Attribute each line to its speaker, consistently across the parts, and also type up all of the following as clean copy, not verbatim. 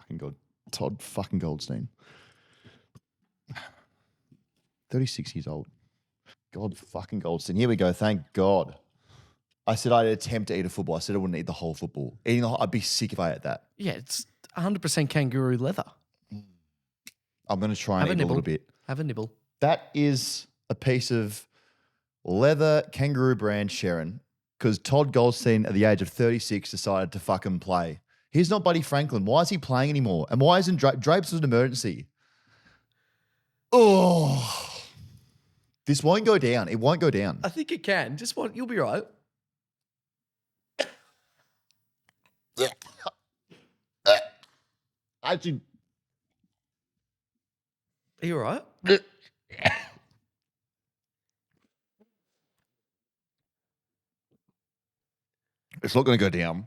Speaker 1: fucking God. Todd fucking Goldstein. 36 years old. God fucking Goldstein. Here we go. Thank God. I said I'd attempt to eat a football. I said I wouldn't eat the whole football. I'd be sick if I ate that.
Speaker 2: Yeah, it's 100% kangaroo leather.
Speaker 1: I'm going to try and eat a little bit.
Speaker 2: Have a nibble.
Speaker 1: That is a piece of leather kangaroo brand Sharon because Todd Goldstein at the age of 36 decided to fucking play. He's not Buddy Franklin. Why is he playing anymore? And why isn't Drapes was an emergency? Oh, this won't go down. It won't go down.
Speaker 2: I think it can. You'll be right.
Speaker 1: Actually,
Speaker 2: Are you all right?
Speaker 1: it's not going to go down.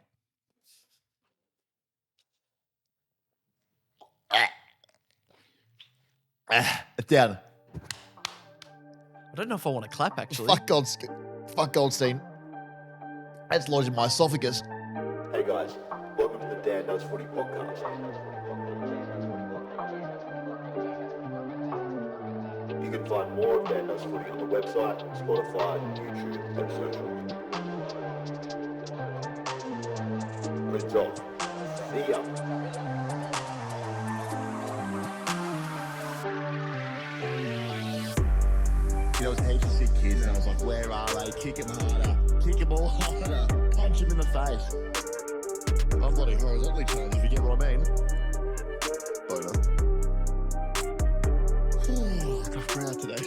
Speaker 1: It's down.
Speaker 2: I don't know if I want to clap, actually.
Speaker 1: Fuck Goldstein. That's lodged in my esophagus. Hey guys, welcome to the Dan Does Footy podcast. You can find more of Dan Does Footy on the website, Spotify, YouTube, and socials. Results. See ya. There was heaps of sick kids, and I was like, where are they? Kick him harder. Kick him all harder. Punch him in the face. I'm bloody horizontally challenged, if you get what I mean. Boner. Tough crowd today.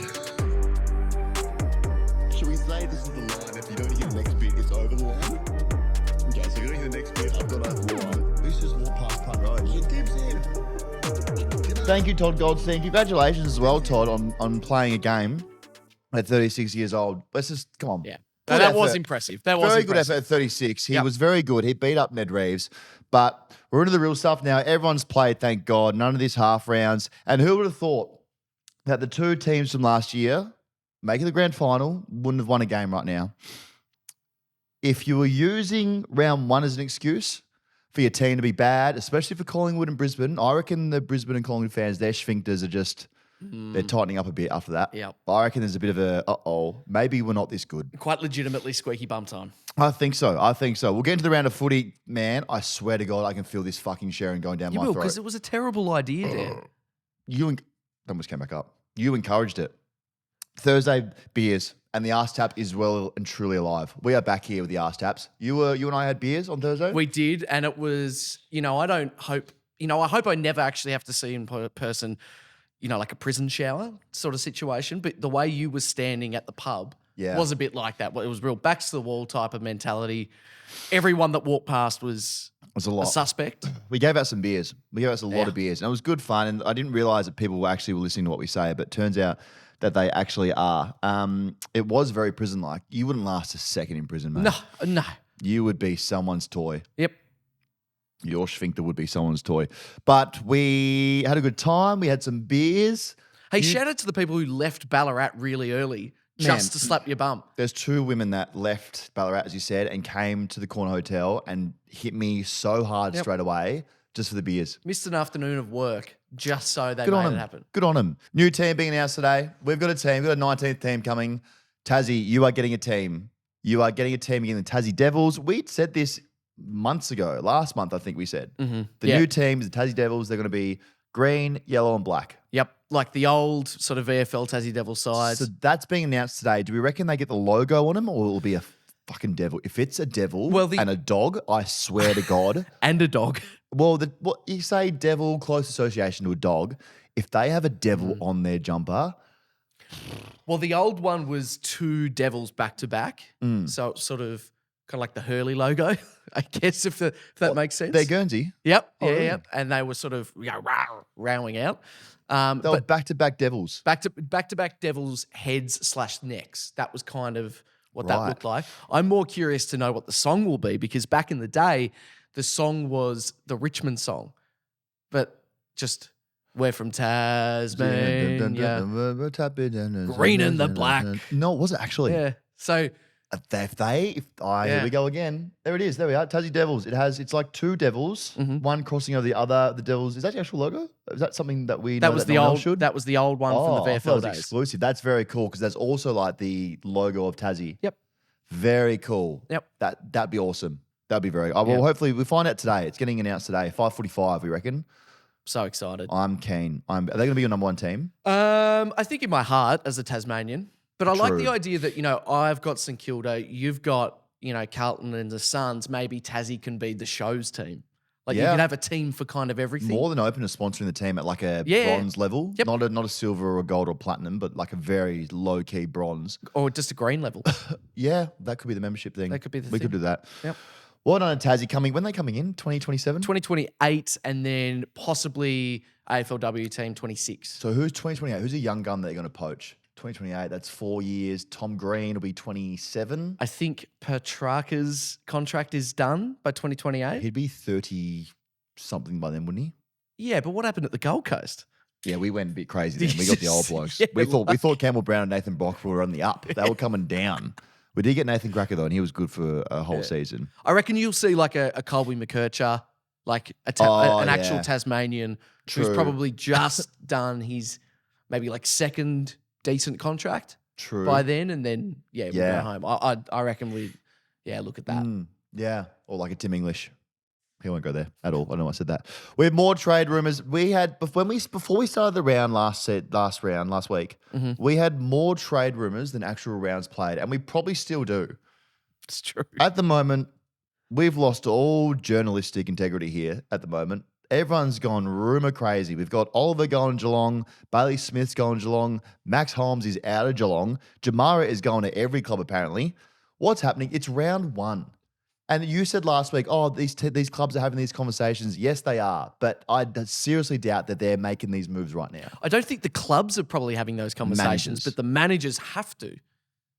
Speaker 1: Should we say this is the line? If you don't hear the next bit, it's over the line? Okay, so if you don't hear the next bit, I've got over the line. This just walked past Punt Road. He dips in. Thank you, Todd Goldstein. Congratulations as well, Todd, on playing a game at 36 years old. Let's just, come on.
Speaker 2: Yeah. That was impressive.
Speaker 1: Very good effort at 36. He was very good. He beat up Ned Reeves. But we're into the real stuff now. Everyone's played, thank God. None of this half rounds. And who would have thought that the two teams from last year making the grand final wouldn't have won a game right now? If you were using round one as an excuse for your team to be bad, especially for Collingwood and Brisbane, I reckon the Brisbane and Collingwood fans, their sphincters are just... They're tightening up a bit after that.
Speaker 2: Yep.
Speaker 1: I reckon there's a bit of a, maybe we're not this good.
Speaker 2: Quite legitimately squeaky bum time.
Speaker 1: I think so. We'll get into the round of footy. Man, I swear to God, I can feel this fucking Sharon going down my throat.
Speaker 2: Because it was a terrible idea, Dan.
Speaker 1: That almost came back up. You encouraged it. Thursday, beers. And the arse tap is well and truly alive. We are back here with the arse taps. You and I had beers on Thursday?
Speaker 2: We did, and it was, I hope I never actually have to see in person, like a prison shower sort of situation. But the way you were standing at the pub was a bit like that. It was real backs to the wall type of mentality. Everyone that walked past was a suspect.
Speaker 1: We gave out some beers. We gave out a lot of beers. And it was good fun. And I didn't realize that people were actually listening to what we say, but it turns out that they actually are. It was very prison-like. You wouldn't last a second in prison, mate.
Speaker 2: No.
Speaker 1: You would be someone's toy.
Speaker 2: Yep.
Speaker 1: Your sphincter would be someone's toy. But we had a good time. We had some beers.
Speaker 2: Hey, shout out to the people who left Ballarat really early just to slap your bum.
Speaker 1: There's two women that left Ballarat, as you said, and came to the Corner Hotel and hit me so hard straight away just for the beers.
Speaker 2: Missed an afternoon of work just so they made it happen.
Speaker 1: Good on them. New team being announced today. We've got a team. We've got a 19th team coming. Tassie, you are getting a team. You are getting a team against the Tassie Devils. We'd said this months ago. Last month, I think we said.
Speaker 2: Mm-hmm.
Speaker 1: The new teams, the Tassie Devils, they're going to be green, yellow, and black.
Speaker 2: Yep, like the old sort of VFL Tassie Devil sides.
Speaker 1: So that's being announced today. Do we reckon they get the logo on them, or it'll be a fucking devil? If it's a devil and a dog, I swear to God.
Speaker 2: And a dog.
Speaker 1: Well, what you say devil, close association to a dog. If they have a devil on their jumper.
Speaker 2: Well, the old one was two devils back to back. So it's sort of kind of like the Hurley logo, I guess, if that makes sense.
Speaker 1: They're Guernsey.
Speaker 2: Yep. Yep. And they were sort of rowing out.
Speaker 1: They were back-to-back devils.
Speaker 2: Back-to-back devils' heads/necks. That was kind of what that looked like. I'm more curious to know what the song will be, because back in the day, the song was the Richmond song. But just, we're from Tasmania, green and the black.
Speaker 1: No, it wasn't actually.
Speaker 2: Yeah. So
Speaker 1: Here we go again. There it is. There we are. Tassie Devils. It's like two devils, one crossing over the other. The Devils. Is that the actual logo? Is that something that we know
Speaker 2: That was
Speaker 1: that
Speaker 2: the
Speaker 1: no one
Speaker 2: old.
Speaker 1: else should?
Speaker 2: That was the old one from the
Speaker 1: I thought
Speaker 2: VFL
Speaker 1: it was
Speaker 2: days.
Speaker 1: exclusive. That's very cool because there's also like the logo of Tassie.
Speaker 2: Yep.
Speaker 1: Very cool.
Speaker 2: Yep.
Speaker 1: That'd be awesome. That'd be very. Well, hopefully we find out today. It's getting announced today. 5:45. We reckon.
Speaker 2: So excited.
Speaker 1: I'm keen. Are they going to be your number one team?
Speaker 2: I think in my heart as a Tasmanian, but I like
Speaker 1: True.
Speaker 2: the idea that, I've got St Kilda, you've got, Carlton and the Suns. Maybe Tassie can be the show's team. Like you can have a team for kind of everything.
Speaker 1: More than open to sponsoring the team at like a bronze level.
Speaker 2: Yep.
Speaker 1: Not a silver or a gold or platinum, but like a very low key bronze.
Speaker 2: Or just a green level.
Speaker 1: Yeah, that could be the membership thing.
Speaker 2: That could be the
Speaker 1: We
Speaker 2: thing.
Speaker 1: could do that.
Speaker 2: Yep.
Speaker 1: Well done, Tassie coming. When are they coming in? 2027?
Speaker 2: 2028 and then possibly AFLW team 26.
Speaker 1: So who's 2028? Who's a young gun that you're going to poach? 2028, that's 4 years. Tom Green will be 27.
Speaker 2: I think Petrarca's contract is done by 2028.
Speaker 1: He'd be 30 something by then, wouldn't he?
Speaker 2: Yeah, but what happened at the Gold Coast?
Speaker 1: Yeah, we went a bit crazy then. We got the old blokes.
Speaker 2: Yeah,
Speaker 1: we thought Campbell Brown and Nathan Brock were on the up. They were coming down. We did get Nathan Cracker though, and he was good for a whole season.
Speaker 2: I reckon you'll see like a Colby McKercher, like an actual Tasmanian who's probably just done his maybe like second decent contract by then, and then we'll go home. I reckon we look at that.
Speaker 1: Yeah, or like a Tim English. He won't go there at all. I know I said that. We have more trade rumors. We had before we started the round last week. We had more trade rumors than actual rounds played, and we probably still do.
Speaker 2: It's true.
Speaker 1: At the moment, we've lost all journalistic integrity here. At the moment, everyone's gone rumor crazy. We've got Oliver going to Geelong, Bailey Smith's going to Geelong, Max Holmes is out of Geelong, Jamara is going to every club apparently. What's happening? It's round one. And you said last week, these clubs are having these conversations. Yes, they are. But I seriously doubt that they're making these moves right now.
Speaker 2: I don't think the clubs are probably having those conversations, but the managers have to.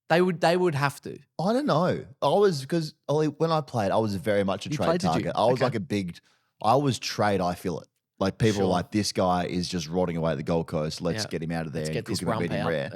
Speaker 2: They would have to.
Speaker 1: I don't know. Because when I played, I was very much a trade target. I was I was trade, I feel it. Like people were like, this guy is just rotting away at the Gold Coast. Let's get him out of there and cook him and beat him rare.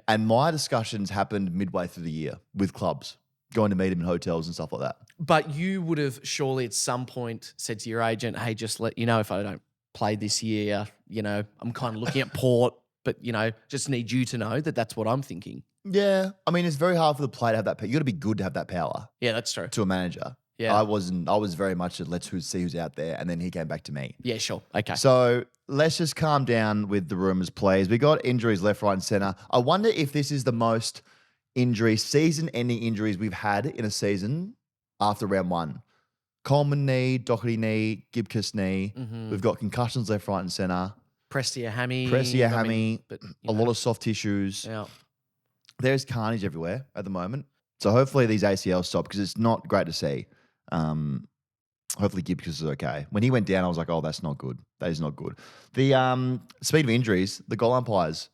Speaker 1: And my discussions happened midway through the year with clubs. Going to meet him in hotels and stuff like that.
Speaker 2: But you would have surely at some point said to your agent, hey, just let you know if I don't play this year, I'm kind of looking at Port, but, just need you to know that that's what I'm thinking.
Speaker 1: Yeah. I mean, it's very hard for the player to have that power. You got to be good to have that power.
Speaker 2: Yeah, that's true.
Speaker 1: To a manager. Yeah. I was very much at let's see who's out there. And then he came back to me.
Speaker 2: Yeah, sure. Okay.
Speaker 1: So let's just calm down with the rumors, please. We got injuries left, right, and center. I wonder if this is the most season-ending injuries we've had in a season after round one. Coleman knee, Doherty knee, Gibcus knee. Mm-hmm. We've got concussions left, right, and centre.
Speaker 2: Prestia hammy.
Speaker 1: But, a lot of soft tissues.
Speaker 2: Yeah.
Speaker 1: There's carnage everywhere at the moment. So hopefully these ACLs stop because it's not great to see. Hopefully Gibcus is okay. When he went down, I was like, oh, that's not good. That is not good. The speed of injuries, the goal umpires,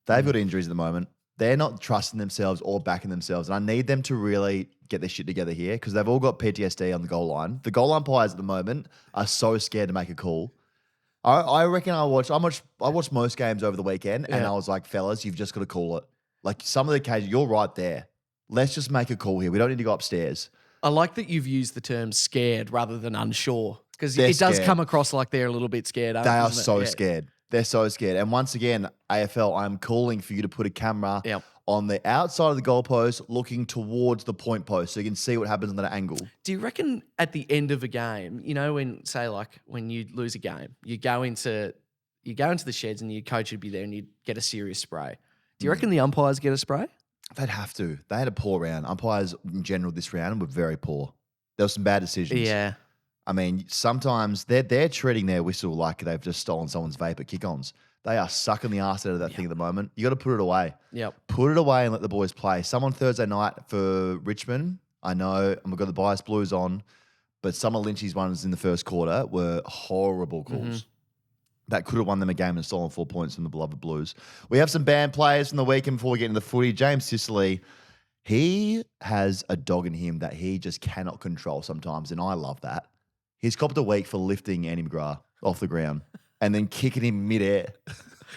Speaker 1: they've got injuries at the moment. They're not trusting themselves or backing themselves. And I need them to really get their shit together here because they've all got PTSD on the goal line. The goal umpires at the moment are so scared to make a call. I reckon I watched most games over the weekend and I was like, fellas, you've just got to call it. Like some of the cases, you're right there. Let's just make a call here. We don't need to go upstairs.
Speaker 2: I like that you've used the term scared rather than unsure because it does come across like they're a little bit scared.
Speaker 1: They are so scared. They're so scared. And once again, AFL, I'm calling for you to put a camera on the outside of the goalpost looking towards the point post so you can see what happens on that angle. Do
Speaker 2: you reckon at the end of a game, when you lose a game, you go into the sheds and your coach would be there and you'd get a serious spray. Do you reckon the umpires get a spray?
Speaker 1: They'd have to. They had a poor round. Umpires in general this round were very poor. There were some bad decisions.
Speaker 2: Yeah.
Speaker 1: I mean, sometimes they're treating their whistle like they've just stolen someone's vape at kick-ons. They are sucking the arse out of that thing at the moment. You got to put it away.
Speaker 2: Yep. Put
Speaker 1: it away and let the boys play. Someone Thursday night for Richmond, I know, and we've got the bias blues on, but some of Lynch's ones in the first quarter were horrible calls. Mm-hmm. That could have won them a game and stolen 4 points from the beloved Blues. We have some banned players from the weekend before we get into the footy. James Sicily, he has a dog in him that he just cannot control sometimes, and I love that. He's copped a week for lifting Andy McGrath off the ground and then kicking him midair.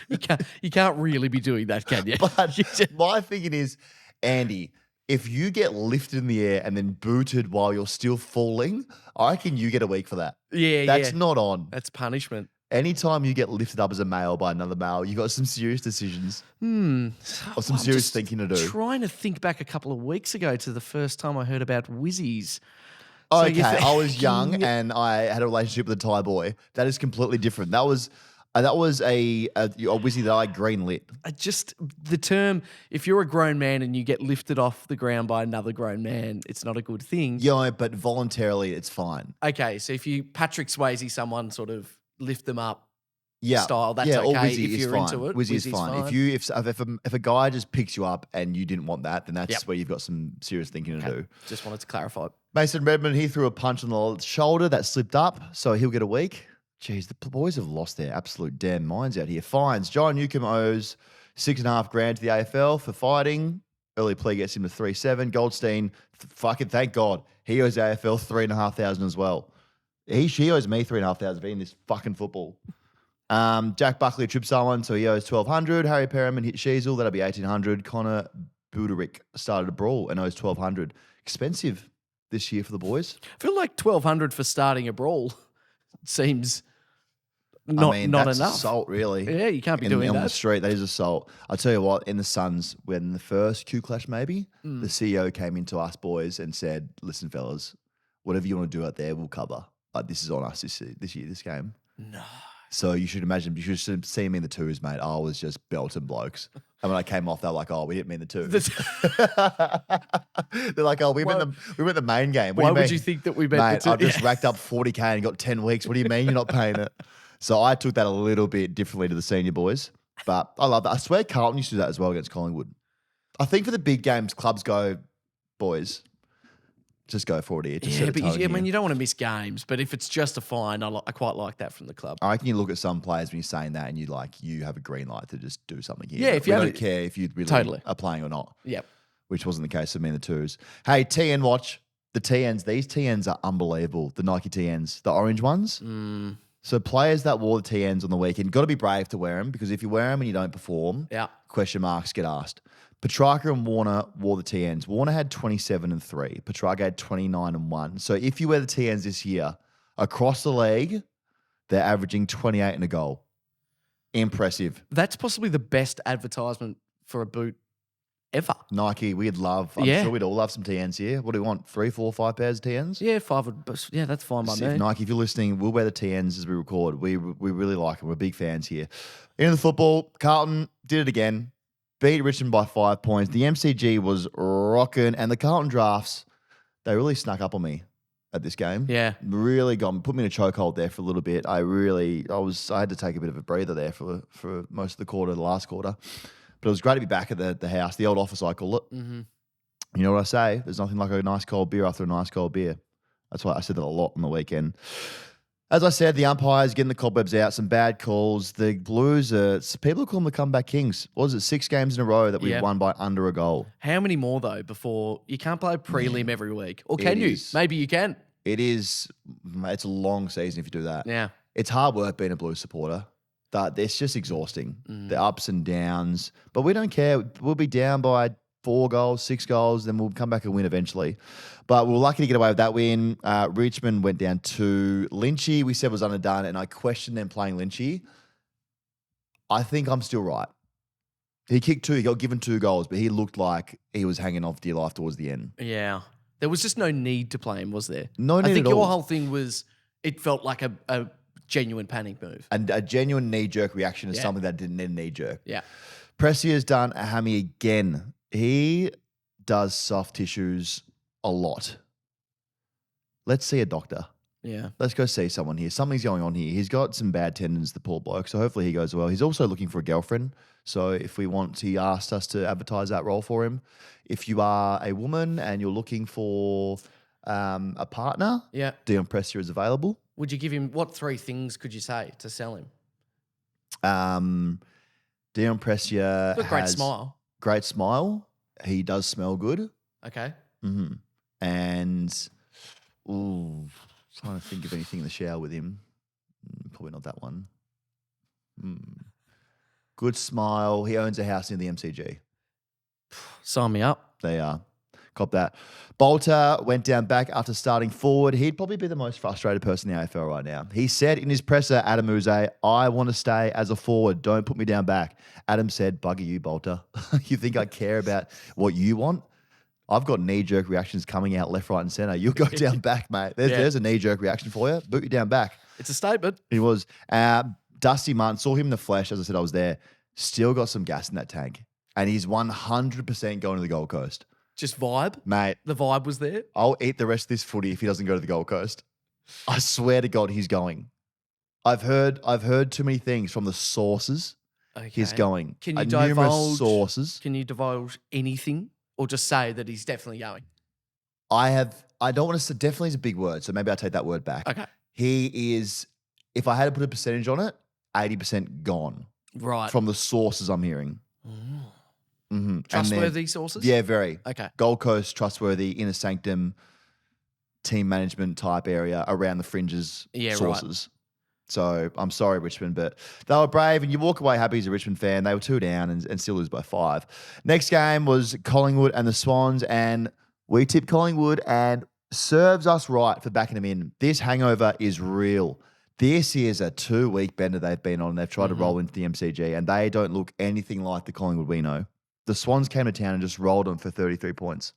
Speaker 2: You can't really be doing that, can you?
Speaker 1: But my thinking is, Andy, if you get lifted in the air and then booted while you're still falling, I reckon you get a week for that.
Speaker 2: Yeah,
Speaker 1: That's not on.
Speaker 2: That's punishment.
Speaker 1: Anytime you get lifted up as a male by another male, you got some serious decisions or some
Speaker 2: I'm
Speaker 1: serious
Speaker 2: just
Speaker 1: thinking to do.
Speaker 2: Trying to think back a couple of weeks ago to the first time I heard about Whizzies.
Speaker 1: Okay, I was young and I had a relationship with a Thai boy. That is completely different. That was a Wizzy that I greenlit.
Speaker 2: The term, if you're a grown man and you get lifted off the ground by another grown man, it's not a good thing.
Speaker 1: Yeah, but voluntarily, it's fine.
Speaker 2: Okay, so if you Patrick Swayze someone sort of lift them up
Speaker 1: Yeah,
Speaker 2: style, that's
Speaker 1: yeah,
Speaker 2: okay
Speaker 1: or Wizzy
Speaker 2: if
Speaker 1: is
Speaker 2: you're
Speaker 1: fine.
Speaker 2: into it.
Speaker 1: Wizzy is fine. If a guy just picks you up and you didn't want that, then that's where you've got some serious thinking to do.
Speaker 2: Just wanted to clarify.
Speaker 1: Mason Redmond, he threw a punch on the shoulder that slipped up, so he'll get a week. Jeez, the boys have lost their absolute damn minds out here. Fines. John Newcomb owes $6,500 to the AFL for fighting. Early plea gets him to 3-7. Goldstein, fucking thank God, he owes the AFL $3,500 as well. She owes me $3,500 being this fucking football. Jack Buckley tripped someone, so he owes $1,200. Harry Perriman hit Sheasel, that'll be $1,800. Connor Buderick started a brawl and owes $1,200. Expensive this year for the boys.
Speaker 2: I feel like $1,200 for starting a brawl seems not
Speaker 1: that's
Speaker 2: enough.
Speaker 1: Assault, really.
Speaker 2: Yeah, you can't be doing that
Speaker 1: on the street. That is assault. I'll tell you what. In the Suns, when the first Q clash, maybe the CEO came into us boys and said, "Listen, fellas, whatever you want to do out there, we'll cover. Like this is on us this year, this game."
Speaker 2: No.
Speaker 1: So you should imagine. You should have seen me in the twos, mate. I was just belting blokes. And when I came off, they're like, "Oh, we didn't mean the twos." They're like, "Oh, we meant the main game."
Speaker 2: Why would you think that we meant
Speaker 1: Mate,
Speaker 2: the two?
Speaker 1: I've just racked up $40,000 and got 10 weeks. What do you mean you're not paying it? So I took that a little bit differently to the senior boys. But I love that. I swear Carlton used to do that as well against Collingwood. I think for the big games, clubs go, boys, just go for it here. Just
Speaker 2: Yeah, but you don't want to miss games. But if it's just a fine, I quite like that from the club.
Speaker 1: I reckon you look at some players when you're saying that and you have a green light to just do something here.
Speaker 2: Yeah, if you
Speaker 1: don't care if you really are playing or not.
Speaker 2: Yep.
Speaker 1: Which wasn't the case for me in the twos. Hey, TN watch. The TNs, these TNs are unbelievable. The Nike TNs, the orange ones. So players that wore the TNs on the weekend, got to be brave to wear them because if you wear them and you don't perform, question marks get asked. Petrarca and Warner wore the TNs. Warner had 27 and 3. Petrarca had 29 and 1. So if you wear the TNs this year, across the league, they're averaging 28 and a goal. Impressive.
Speaker 2: That's possibly the best advertisement for a boot ever.
Speaker 1: Nike, we'd love. I'm sure we'd all love some TNs here. What do we want? 3, 4, 5 pairs of TNs?
Speaker 2: Yeah, 5 would. Yeah, that's fine by me.
Speaker 1: Nike, if you're listening, we'll wear the TNs as we record. We really like them. We're big fans here. In the football, Carlton did it again. Beat Richmond by 5 points. The MCG was rocking, and the Carlton drafts, they really snuck up on me at this game.
Speaker 2: Yeah.
Speaker 1: Really put me in a chokehold there for a little bit. I had to take a bit of a breather there for most of the last quarter. But it was great to be back at the house, the old office, I call it.
Speaker 2: Mm-hmm.
Speaker 1: You know what I say? There's nothing like a nice cold beer after a nice cold beer. That's why I said that a lot on the weekend. As I said, the umpires getting the cobwebs out, some bad calls. The Blues, people call them the comeback kings. What was it, 6 games in a row that we've won by under a goal?
Speaker 2: How many more, though, before you can't play a prelim every week? Or can you? Maybe you can.
Speaker 1: It is. It's a long season if you do that.
Speaker 2: Yeah.
Speaker 1: It's hard work being a Blues supporter. It's just exhausting. The ups and downs. But we don't care. We'll be down by 4 goals, 6 goals, then we'll come back and win eventually. But we were lucky to get away with that win. Richmond went down to Lynchy. We said was underdone, and I questioned them playing Lynchy. I think I'm still right. He kicked 2. He got given 2 goals, but he looked like he was hanging off dear life towards the end.
Speaker 2: Yeah. There was just no need to play him, was there?
Speaker 1: No need at all.
Speaker 2: I think your whole thing was it felt like a genuine panic move.
Speaker 1: And a genuine knee-jerk reaction is something that didn't need a knee-jerk.
Speaker 2: Yeah.
Speaker 1: Pressier's done a hammy again. He does soft tissues a lot. Let's see a doctor.
Speaker 2: Yeah.
Speaker 1: Let's go see someone here. Something's going on here. He's got some bad tendons, the poor bloke, so hopefully he goes well. He's also looking for a girlfriend. So if we want, he asked us to advertise that role for him. If you are a woman and you're looking for a partner, Dion Pressier is available.
Speaker 2: Would you give him, what 3 things could you say to sell him?
Speaker 1: Dion Pressier has
Speaker 2: great smile.
Speaker 1: Great smile. He does smell good.
Speaker 2: Okay.
Speaker 1: Mm-hmm. And, trying to think of anything in the shower with him. Probably not that one. Good smile. He owns a house near the MCG.
Speaker 2: Sign me up.
Speaker 1: They are. Cop that. Bolter went down back after starting forward. He'd probably be the most frustrated person in the AFL right now. He said in his presser, Adam Uze, I want to stay as a forward. Don't put me down back. Adam said, bugger you, Bolter. You think I care about what you want? I've got knee-jerk reactions coming out left, right, and centre. You'll go down back, mate. There's a knee-jerk reaction for you. Boot you down back.
Speaker 2: It's a statement.
Speaker 1: He was. Dusty Martin, saw him in the flesh. As I said, I was there. Still got some gas in that tank. And he's 100% going to the Gold Coast.
Speaker 2: Just vibe?
Speaker 1: Mate.
Speaker 2: The vibe was there?
Speaker 1: I'll eat the rest of this footy if he doesn't go to the Gold Coast. I swear to God, he's going. I've heard too many things from the sources.
Speaker 2: Okay.
Speaker 1: He's going.
Speaker 2: Can you
Speaker 1: numerous
Speaker 2: divulge
Speaker 1: sources.
Speaker 2: Can you divulge anything or just say that he's definitely going?
Speaker 1: I don't want to say definitely is a big word, so maybe I'll take that word back.
Speaker 2: Okay.
Speaker 1: He is, if I had to put a percentage on it, 80% gone.
Speaker 2: Right.
Speaker 1: From the sources I'm hearing. Mm-hmm.
Speaker 2: Trustworthy sources?
Speaker 1: Yeah, very.
Speaker 2: Okay.
Speaker 1: Gold Coast, trustworthy, inner sanctum, team management type area around the fringes sources. Right. So I'm sorry, Richmond, but they were brave and you walk away happy as a Richmond fan. They were 2 down and still lose by 5. Next game was Collingwood and the Swans, and we tipped Collingwood and serves us right for backing them in. This hangover is real. This is a 2-week bender they've been on. They've tried to roll into the MCG, and they don't look anything like the Collingwood we know. The Swans came to town and just rolled them for 33 points.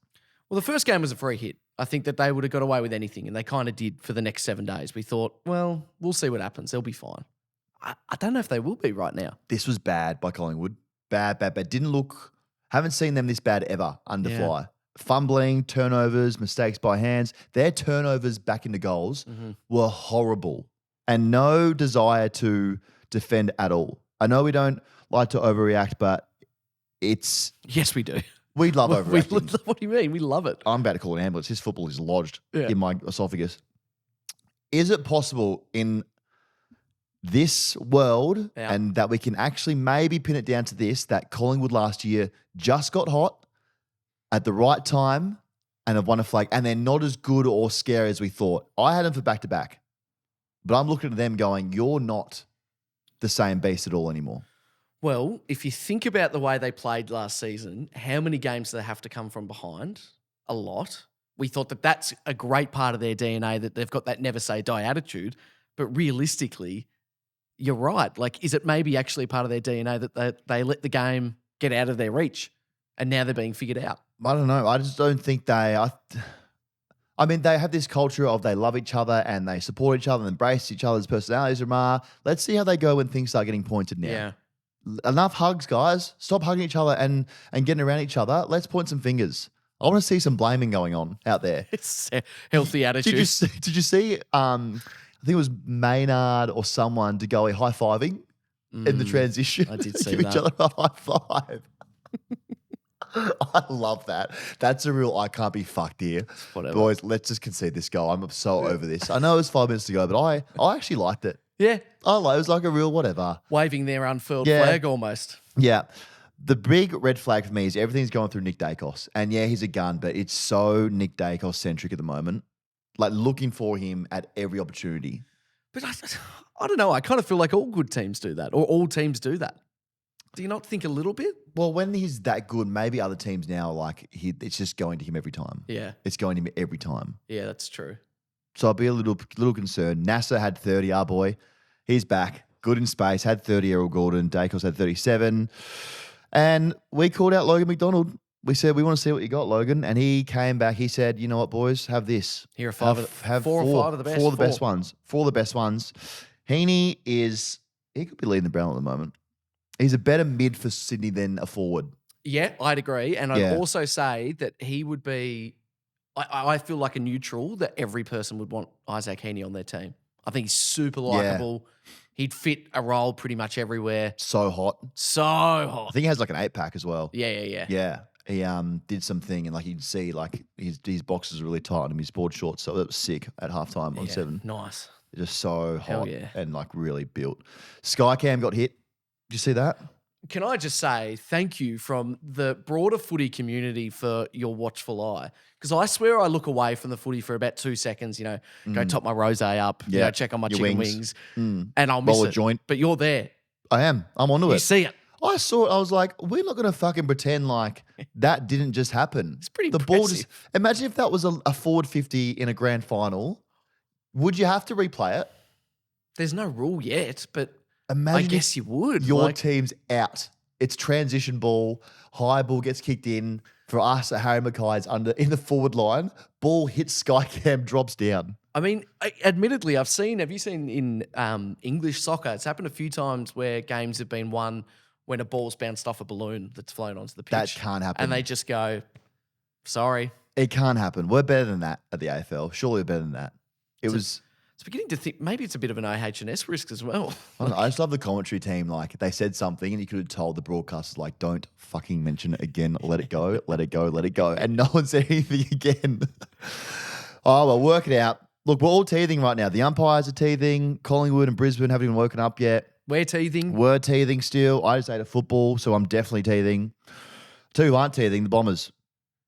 Speaker 2: Well, the first game was a free hit. I think that they would have got away with anything, and they kind of did for the next 7 days. We thought, well, we'll see what happens. They'll be fine. I don't know if they will be right now.
Speaker 1: This was bad by Collingwood. Bad. Didn't look, haven't seen them this bad ever under fly. Fumbling, turnovers, mistakes by hands. Their turnovers back into goals were horrible. And no desire to defend at all. I know we don't like to overreact, but it's...
Speaker 2: Yes, we do.
Speaker 1: We love overreacting.
Speaker 2: What do you mean? We love it.
Speaker 1: I'm about to call an ambulance. His football is lodged in my esophagus. Is it possible in this world and that we can actually maybe pin it down to this, that Collingwood last year just got hot at the right time and have won a flag, and they're not as good or scary as we thought? I had them for back-to-back. But I'm looking at them going, you're not the same beast at all anymore.
Speaker 2: Well, if you think about the way they played last season, how many games do they have to come from behind? A lot. We thought that that's a great part of their DNA, that they've got that never say die attitude. But realistically, you're right. Like, is it maybe actually part of their DNA that they let the game get out of their reach and now they're being figured out?
Speaker 1: I don't know. I just don't think I mean, they have this culture of they love each other and they support each other and embrace each other's personalities. Let's see how they go when things start getting pointed now.
Speaker 2: Yeah.
Speaker 1: Enough hugs, guys. Stop hugging each other and getting around each other. Let's point some fingers. I want to see some blaming going on out there.
Speaker 2: It's a healthy attitude.
Speaker 1: Did you see I think it was Maynard or someone to go high-fiving in the transition?
Speaker 2: I did see
Speaker 1: Give
Speaker 2: that.
Speaker 1: each other a high-five. I love that. That's a real I can't be fucked here.
Speaker 2: Whatever.
Speaker 1: Boys, let's just concede this goal. I'm so over this. I know it was 5 minutes to go, but I actually liked it.
Speaker 2: Yeah.
Speaker 1: It was like a real whatever.
Speaker 2: Waving their unfurled flag almost.
Speaker 1: Yeah. The big red flag for me is everything's going through Nick Dacos. And yeah, he's a gun, but it's so Nick Dacos centric at the moment. Like looking for him at every opportunity.
Speaker 2: But I don't know. I kind of feel like all good teams do that, or all teams do that. Do you not think a little bit?
Speaker 1: Well, when he's that good, maybe other teams now, like, it's just going to him every time.
Speaker 2: Yeah.
Speaker 1: It's going to him every time.
Speaker 2: Yeah, that's true.
Speaker 1: So I'll be a little concerned. Nasser had 30, our boy. He's back. Good in space. Had 30, Errol Gordon. Dacos had 37. And we called out Logan McDonald. We said, we want to see what you got, Logan. And he came back. He said, you know what, boys? Have this.
Speaker 2: Here are four or five of the best.
Speaker 1: 4 of the best ones. 4 of the best ones. Heaney he could be leading the Brown at the moment. He's a better mid for Sydney than a forward.
Speaker 2: Yeah, I'd agree. And I'd also say that he would be, I feel like a neutral that every person would want Isaac Heaney on their team. I think he's super likeable. Yeah. He'd fit a role pretty much everywhere.
Speaker 1: So hot.
Speaker 2: I
Speaker 1: think he has like an 8-pack as well.
Speaker 2: Yeah.
Speaker 1: Yeah. He did something and like you'd see like his boxes really tight on him, his board shorts. So that was sick at halftime on 7.
Speaker 2: Nice.
Speaker 1: Just so hot and like really built. Skycam got hit. Did you see that?
Speaker 2: Can I just say thank you from the broader footy community for your watchful eye? Because I swear I look away from the footy for about 2 seconds, go top my rosé up, check on my chicken wings, and I'll miss
Speaker 1: Roll a
Speaker 2: it.
Speaker 1: joint.
Speaker 2: But you're there.
Speaker 1: I am. I'm onto it.
Speaker 2: You see it.
Speaker 1: I saw it. I was like, we're not going to fucking pretend like that didn't just happen.
Speaker 2: It's pretty
Speaker 1: The ball just.
Speaker 2: impressive.
Speaker 1: Imagine if that was a forward 50 in a grand final. Would you have to replay it?
Speaker 2: There's no rule yet, but
Speaker 1: Imagine
Speaker 2: I guess you would.
Speaker 1: Your team's out. It's transition ball. High ball gets kicked in. For us, Harry Mackay's in the forward line. Ball hits Skycam, drops down.
Speaker 2: I mean, admittedly, have you seen in English soccer, it's happened a few times where games have been won when a ball's bounced off a balloon that's flown onto the pitch.
Speaker 1: That can't happen.
Speaker 2: And they just go, sorry.
Speaker 1: It can't happen. We're better than that at the AFL. Surely we're better than that. It's
Speaker 2: beginning to think maybe it's a bit of an AH&S risk as well.
Speaker 1: I don't know, I just love the commentary team. Like, they said something and you could have told the broadcasters, like, don't fucking mention it again. Let it go, let it go, let it go. And no one said anything again. Oh, well, work it out. Look, we're all teething right now. The umpires are teething. Collingwood and Brisbane haven't even woken up yet.
Speaker 2: We're teething.
Speaker 1: We're teething still. I just ate a football, so I'm definitely teething. Two who aren't teething, the Bombers.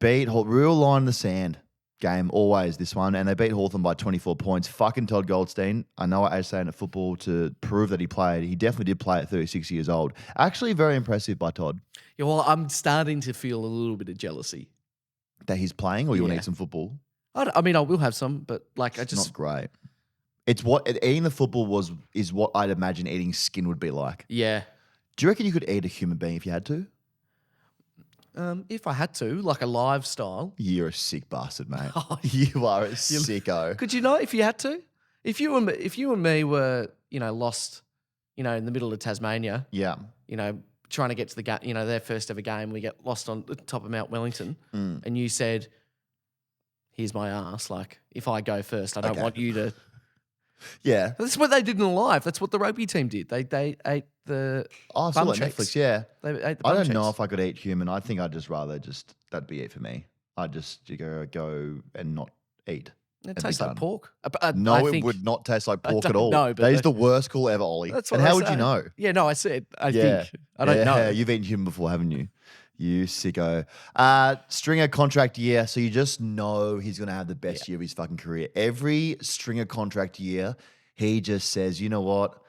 Speaker 1: Real line in the sand game, always this one. And they beat Hawthorn by 24 points. Fucking Todd Goldstein. I know I was saying at football to prove that he played. He definitely did play at 36 years old. Actually, very impressive by Todd.
Speaker 2: Yeah, well, I'm starting to feel a little bit of jealousy.
Speaker 1: That he's playing, or you want to eat some football?
Speaker 2: I mean, I will have some, but it's
Speaker 1: not great. It's eating the football is what I'd imagine eating skin would be like.
Speaker 2: Yeah.
Speaker 1: Do you reckon you could eat a human being if you had to?
Speaker 2: If I had to, like a live style.
Speaker 1: You're a sick bastard, mate. You are a sicko.
Speaker 2: Could you not if you had to? If you and me were, lost, in the middle of Tasmania.
Speaker 1: Yeah.
Speaker 2: Trying to get to the game, their first ever game, we get lost on the top of Mount Wellington, and you said, here's my ass. Like, if I go first, I don't want you to.
Speaker 1: Yeah.
Speaker 2: That's what they did in live. That's what the rugby team did. They ate the
Speaker 1: I saw that Netflix, yeah.
Speaker 2: They ate the
Speaker 1: I
Speaker 2: bum
Speaker 1: don't
Speaker 2: cheeks.
Speaker 1: know if I could eat human. I think I'd just rather that'd be it for me. I'd just go and not eat.
Speaker 2: It tastes like pork.
Speaker 1: No, it would not taste like pork at all.
Speaker 2: No,
Speaker 1: that is the worst call ever, Ollie.
Speaker 2: That's what
Speaker 1: and how
Speaker 2: I
Speaker 1: would
Speaker 2: say.
Speaker 1: you know?
Speaker 2: Yeah, no, I said, I think. I don't know.
Speaker 1: Yeah, you've eaten human before, haven't you? You sicko. Stringer contract year, so you just know he's going to have the best year of his fucking career. Every Stringer contract year, he just says, you know what?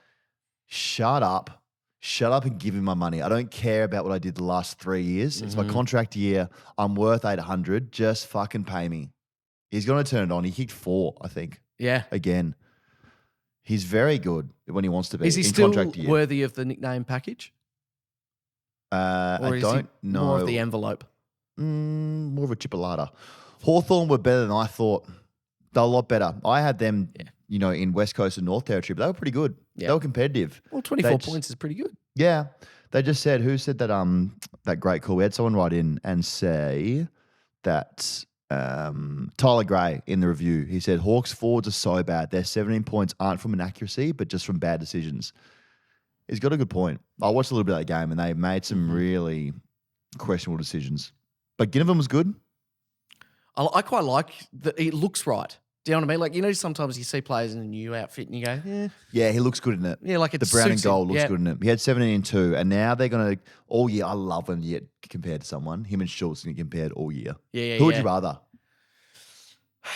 Speaker 1: Shut up and give me my money. I don't care about what I did the last 3 years. It's my contract year. I'm worth 800. Just fucking pay me. He's going to turn it on. He kicked 4, I think.
Speaker 2: Yeah.
Speaker 1: Again. He's very good when he wants to be.
Speaker 2: Is he
Speaker 1: in
Speaker 2: still
Speaker 1: contract year.
Speaker 2: worthy of the nickname package?
Speaker 1: I don't know.
Speaker 2: More of the envelope?
Speaker 1: More of a chipolata. Hawthorn were better than I thought. They're a lot better. I had them, in West Coast and North Territory, but they were pretty good. Yeah. They were competitive.
Speaker 2: Well, 24 points is pretty good.
Speaker 1: Yeah. They just said, who said that that great call? We had someone write in and say that Tyler Gray in the review, he said, Hawks forwards are so bad. Their 17 points aren't from inaccuracy, but just from bad decisions. He's got a good point. I watched a little bit of that game and they made some really questionable decisions. But Ginnivan was good.
Speaker 2: I quite like that. It looks right. Do you know what I mean? Like, sometimes you see players in a new outfit and you go,
Speaker 1: Yeah, he looks good in it.
Speaker 2: Yeah, like it's
Speaker 1: the brown and gold looks good in it. He had 17 and 2, and now they're going to, all year, I love when you get compared to someone. Him and Schultz get compared all year.
Speaker 2: Yeah.
Speaker 1: Who would you rather?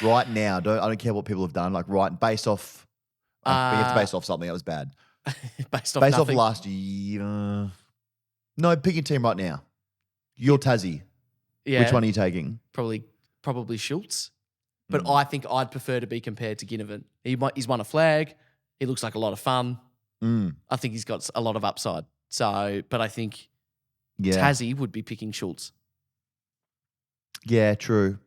Speaker 1: Right now, I don't care what people have done, like based off, you have to base off something that was bad.
Speaker 2: based off
Speaker 1: last year. No, pick your team right now. You're Tassie.
Speaker 2: Yeah.
Speaker 1: Which one are you taking?
Speaker 2: Probably Schultz. But I think I'd prefer to be compared to Ginnivan. He's won a flag. He looks like a lot of fun. I think he's got a lot of upside. So, but I think Tassie would be picking Schultz.
Speaker 1: Yeah, true.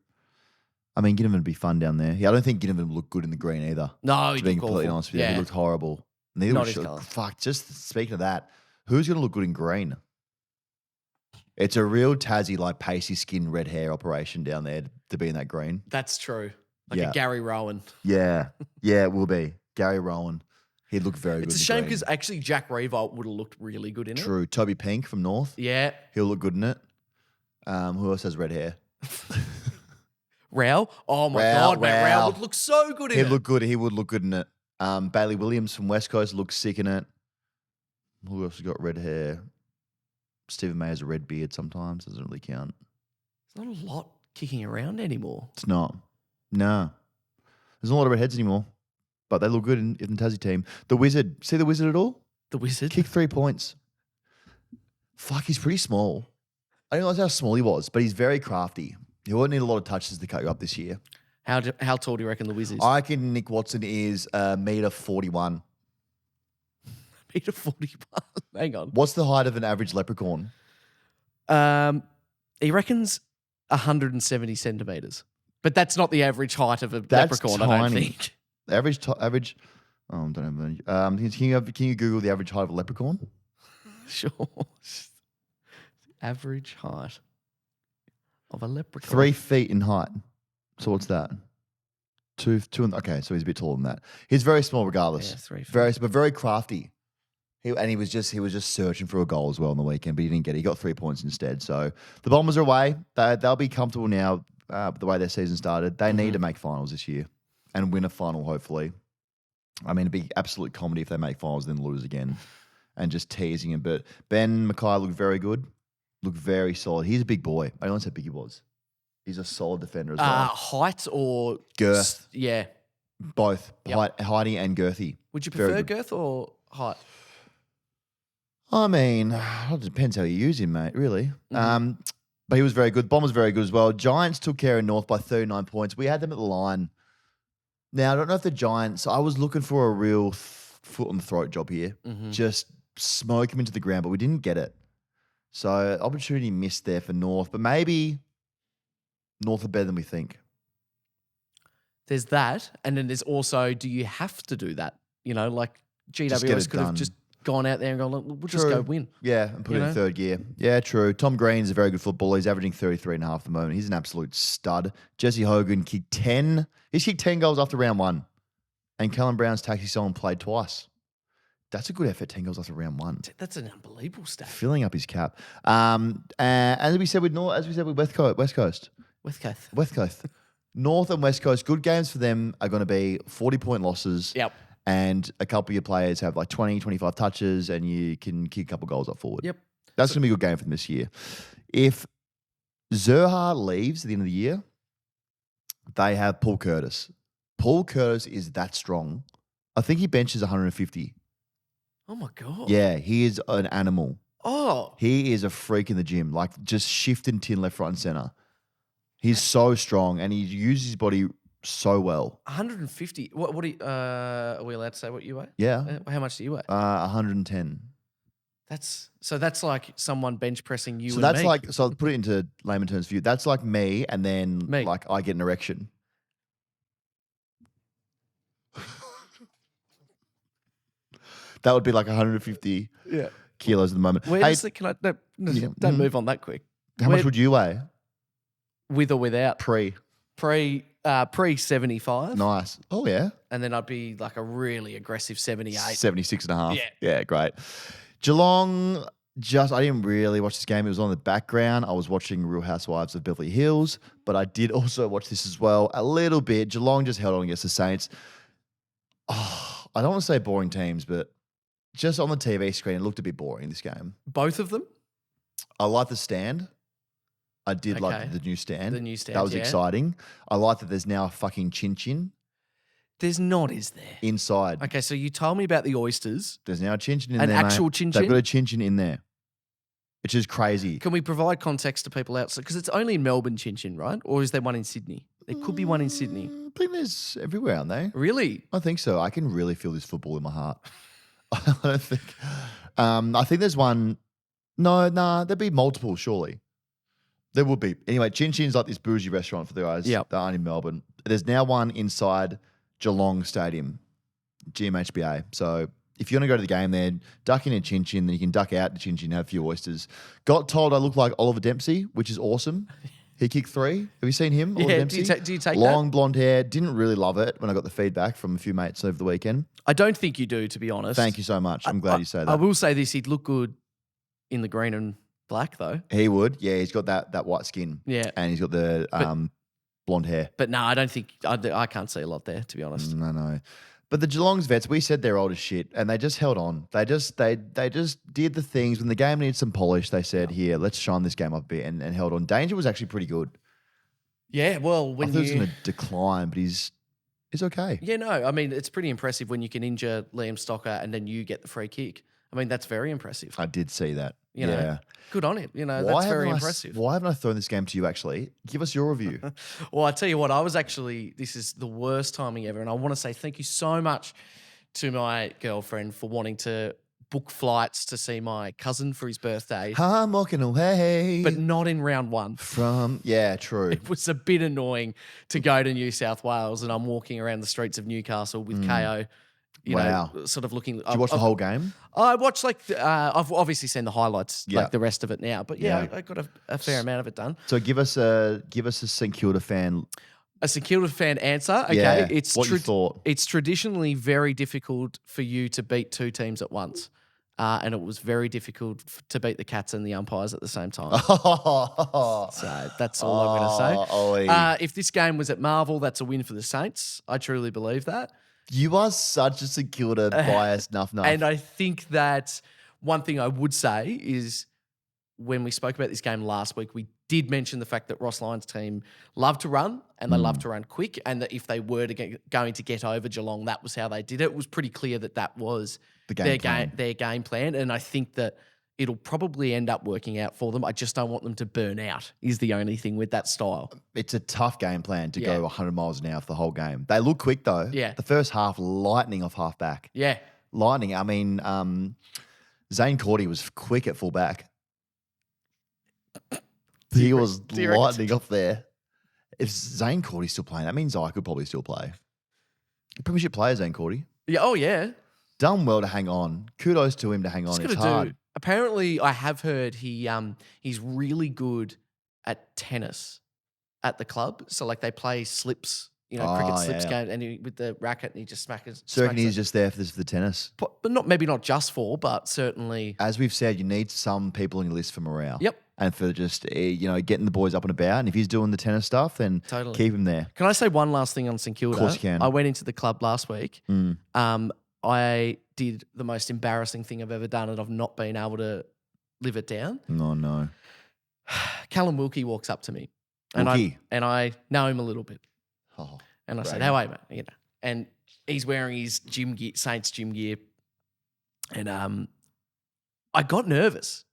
Speaker 1: I mean, Ginnivan would be fun down there. Yeah, I don't think Ginnivan would look good in the green either.
Speaker 2: No, he
Speaker 1: being
Speaker 2: looked
Speaker 1: completely
Speaker 2: awful.
Speaker 1: honest with you, he looked horrible. Neither
Speaker 2: Not
Speaker 1: was
Speaker 2: his
Speaker 1: Schultz.
Speaker 2: colour.
Speaker 1: Fuck, just speaking of that, who's going to look good in green? It's a real Tassie, like pacey skin, red hair operation down there to be in that green.
Speaker 2: That's true. Like a Gary Rowan.
Speaker 1: Yeah. Yeah, it will be. Gary Rowan. He'd look very good.
Speaker 2: It's a shame because actually Jack Revolt would have looked really good in it.
Speaker 1: True. Toby Pink from North.
Speaker 2: Yeah.
Speaker 1: He'll look good in it. Who else has red hair?
Speaker 2: Rao? Oh my God, mate. Rao would look so good in it.
Speaker 1: He'd look good. He would look good in it. Bailey Williams from West Coast looks sick in it. Who else has got red hair? Stephen May has a red beard sometimes. Doesn't really count.
Speaker 2: There's not a lot kicking around anymore.
Speaker 1: It's not. No. There's not a lot of redheads anymore. But they look good in the Tassie team. The Wizard. See the Wizard at all?
Speaker 2: The Wizard?
Speaker 1: Kicked 3 points. Fuck, he's pretty small. I didn't realize how small he was, but he's very crafty. He won't need a lot of touches to cut you up this year.
Speaker 2: How tall do you reckon the Wiz is?
Speaker 1: I reckon Nick Watson is metre 41.
Speaker 2: Metre 41. Hang on.
Speaker 1: What's the height of an average leprechaun?
Speaker 2: He reckons 170 centimetres. But that's not the average height of a leprechaun,
Speaker 1: tiny.
Speaker 2: I don't think.
Speaker 1: Average. Oh, I don't have any. Can you Google the average height of a leprechaun?
Speaker 2: Sure. Average height of a leprechaun.
Speaker 1: 3 feet in height. So what's that? Two. Okay, so he's a bit taller than that. He's very small, regardless.
Speaker 2: Yeah, 3 feet.
Speaker 1: But very crafty. He was just searching for a goal as well on the weekend, but he didn't get it. He got 3 points instead. So the Bombers are away. They'll be comfortable now. The way their season started, they need to make finals this year and win a final. Hopefully, I mean, it'd be absolute comedy if they make finals then lose again, and just teasing him. But Ben Mackay looked very good, looked very solid. He's a big boy. I don't know how big he was. He's a solid defender as well.
Speaker 2: Height or
Speaker 1: girth?
Speaker 2: Yeah,
Speaker 1: both.
Speaker 2: Yep.
Speaker 1: Heighty and girthy.
Speaker 2: Would you prefer girth or height?
Speaker 1: I mean, it depends how you use him, mate, really. But he was very good. Bombers very good as well. Giants took care of North by 39 points. We had them at the line. Now, I don't know if the Giants, I was looking for a real foot on the throat job here. Just smoke him into the ground, but we didn't get it. So opportunity missed there for North, but maybe North are better than we think.
Speaker 2: There's that. And then there's also, do you have to do that? You know, like GWS could have just gone out there and gone, look, we'll just go win.
Speaker 1: Yeah, and put it in third gear. Yeah, true. Tom Green's a very good footballer. He's averaging 33.5 at the moment. He's an absolute stud. Jesse Hogan kicked 10. He's kicked 10 goals after round 1. And Callum Brown's taxi song played twice. That's a good effort, 10 goals after round 1.
Speaker 2: That's an unbelievable stat.
Speaker 1: Filling up his cap. And as we said with West Coast. North and West Coast, good games for them are going to be 40-point losses.
Speaker 2: Yep.
Speaker 1: And a couple of your players have like 20, 25 touches and you can kick a couple of goals up forward.
Speaker 2: Yep.
Speaker 1: That's going to be a good game for them this year. If Zerha leaves at the end of the year, they have Paul Curtis. Paul Curtis is that strong. I think he benches 150.
Speaker 2: Oh, my God.
Speaker 1: Yeah, he is an animal.
Speaker 2: Oh.
Speaker 1: He is a freak in the gym, like just shifting tin left, right, and center. He's so strong and he uses his body so well.
Speaker 2: 150. What are we allowed to say what you weigh?
Speaker 1: Yeah.
Speaker 2: How much do you weigh?
Speaker 1: 110.
Speaker 2: That's like someone bench pressing you.
Speaker 1: So
Speaker 2: and
Speaker 1: that's
Speaker 2: me.
Speaker 1: like, so I'll put it into layman terms for you. That's like me, and then like I get an erection. That would be like 150 kilos at the moment.
Speaker 2: Don't move on that quick.
Speaker 1: How much would you weigh?
Speaker 2: With or without?
Speaker 1: Pre
Speaker 2: 75.
Speaker 1: Nice. Oh, yeah.
Speaker 2: And then I'd be like a really aggressive 78.
Speaker 1: 76 and a half.
Speaker 2: Yeah.
Speaker 1: Yeah, great. Geelong, I didn't really watch this game. It was on the background. I was watching Real Housewives of Beverly Hills, but I did also watch this as well a little bit. Geelong just held on against the Saints. Oh, I don't want to say boring teams, but just on the TV screen, it looked a bit boring, this game.
Speaker 2: Both of them?
Speaker 1: I like the stand. I did like the new stand.
Speaker 2: The new stand,
Speaker 1: that was exciting. I like that there's now a fucking chin-chin.
Speaker 2: There's not, is there?
Speaker 1: Inside.
Speaker 2: Okay, so you told me about the oysters.
Speaker 1: There's now a chin-chin in there,
Speaker 2: An actual chin-chin?
Speaker 1: They've got a chin-chin in there, which is crazy.
Speaker 2: Can we provide context to people outside? Because it's only in Melbourne chin-chin, right? Or is there one in Sydney? There could be one in Sydney.
Speaker 1: I think there's everywhere, aren't they?
Speaker 2: Really?
Speaker 1: I think so. I can really feel this football in my heart. I don't think. I think there's one. No, there'd be multiple, surely. There would be. Anyway, Chin Chin's like this bougie restaurant for the guys that aren't in Melbourne. There's now one inside Geelong Stadium, GMHBA. So if you want to go to the game there, duck in a Chin Chin, then you can duck out to Chin Chin, have a few oysters. Got told I look like Oliver Dempsey, which is awesome. He kicked 3. Have you seen him, Oliver Dempsey?
Speaker 2: Do you take
Speaker 1: Long blonde hair. Didn't really love it when I got the feedback from a few mates over the weekend.
Speaker 2: I don't think you do, to be honest.
Speaker 1: Thank you so much. I'm glad you say that.
Speaker 2: I will say this. He'd look good in the green and black, though.
Speaker 1: He would. Yeah, he's got that white skin.
Speaker 2: Yeah.
Speaker 1: And he's got the blonde hair.
Speaker 2: But no, I don't think – I can't see a lot there, to be honest.
Speaker 1: No. But the Geelong's vets, we said they're old as shit, and they just held on. They just did the things. When the game needed some polish, they said, here, let's shine this game up a bit, and held on. Danger was actually pretty good.
Speaker 2: Yeah, well,
Speaker 1: I thought he was going to decline, but he's okay.
Speaker 2: Yeah, no, I mean, it's pretty impressive when you can injure Liam Stocker and then you get the free kick. I mean, that's very impressive.
Speaker 1: I did see that.
Speaker 2: You know, good on him. You know, that's very impressive.
Speaker 1: Why haven't I thrown this game to you, actually? Give us your review.
Speaker 2: Well, I tell you what, this is the worst timing ever. And I want to say thank you so much to my girlfriend for wanting to book flights to see my cousin for his birthday.
Speaker 1: I'm walking away.
Speaker 2: But not in round one.
Speaker 1: True.
Speaker 2: It was a bit annoying to go to New South Wales and I'm walking around the streets of Newcastle with KO. You know, sort of looking.
Speaker 1: Did you watch the whole game?
Speaker 2: I watched I've obviously seen the highlights, like the rest of it now. But I got a fair amount of it done.
Speaker 1: So give us a St Kilda fan.
Speaker 2: A St Kilda fan answer. Okay,
Speaker 1: Yeah.
Speaker 2: it's
Speaker 1: What you thought?
Speaker 2: It's traditionally very difficult for you to beat two teams at once. And it was very difficult to beat the Cats and the umpires at the same time. So that's all I'm going to say. If this game was at Marvel, that's a win for the Saints. I truly believe that.
Speaker 1: You are such a St Kilda biased nuff.
Speaker 2: And I think that one thing I would say is when we spoke about this game last week, we did mention the fact that Ross Lyon's team love to run and they love to run quick, and that if they were going to get over Geelong, that was how they did it. It was pretty clear that was their game plan, and I think that it'll probably end up working out for them. I just don't want them to burn out is the only thing with that style.
Speaker 1: It's a tough game plan to go 100 miles an hour for the whole game. They look quick, though.
Speaker 2: Yeah.
Speaker 1: The first half, lightning off half back.
Speaker 2: Yeah.
Speaker 1: Lightning. I mean, Zane Cordy was quick at full back. He was lightning off there. If Zane Cordy's still playing, that means I could probably still play. Premiership player, Zane Cordy.
Speaker 2: Yeah. Oh, yeah.
Speaker 1: Done well to hang on. Kudos to him to hang on. It's hard.
Speaker 2: Apparently, I have heard he's really good at tennis at the club. So, like, they play slips, cricket slips game, and with the racket, and he just smacks.
Speaker 1: So he's just there for the tennis,
Speaker 2: but maybe not just for, but certainly.
Speaker 1: As we've said, you need some people on your list for morale.
Speaker 2: Yep.
Speaker 1: And for just getting the boys up and about. And if he's doing the tennis stuff, then keep him there.
Speaker 2: Can I say one last thing on St Kilda?
Speaker 1: Of course you can.
Speaker 2: I went into the club last week. I did the most embarrassing thing I've ever done, and I've not been able to live it down.
Speaker 1: Oh, no.
Speaker 2: Callum Wilkie walks up to me, and I know him a little bit.
Speaker 1: Oh,
Speaker 2: and I said, "How are you, mate?" And he's wearing his gym gear, Saints gym gear, and I got nervous.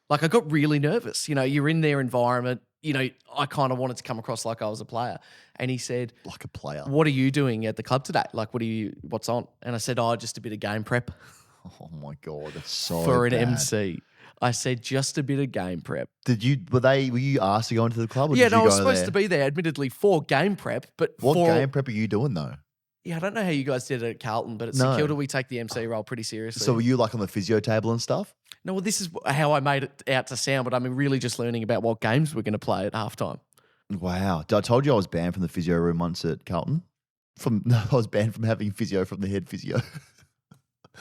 Speaker 2: Like, I got really nervous. You're in their environment. I kind of wanted to come across like I was a player. And he said,
Speaker 1: like a player.
Speaker 2: What are you doing at the club today? Like, what's on? And I said, just a bit of game prep.
Speaker 1: Oh my God, that's so
Speaker 2: for an
Speaker 1: bad.
Speaker 2: MC. I said, just a bit of game prep.
Speaker 1: Were you asked to go into the club? Or
Speaker 2: Yeah,
Speaker 1: did you
Speaker 2: I was
Speaker 1: go
Speaker 2: supposed
Speaker 1: there?
Speaker 2: to be there, admittedly, for game prep. But
Speaker 1: what game prep are you doing though?
Speaker 2: Yeah, I don't know how you guys did it at Carlton, but at St Kilda, we take the MC role pretty seriously.
Speaker 1: So were you like on the physio table and stuff?
Speaker 2: No, well, this is how I made it out to sound, but I'm really just learning about what games we're going to play at halftime.
Speaker 1: Wow. I told you I was banned from the physio room once at Carlton. I was banned from having physio from the head physio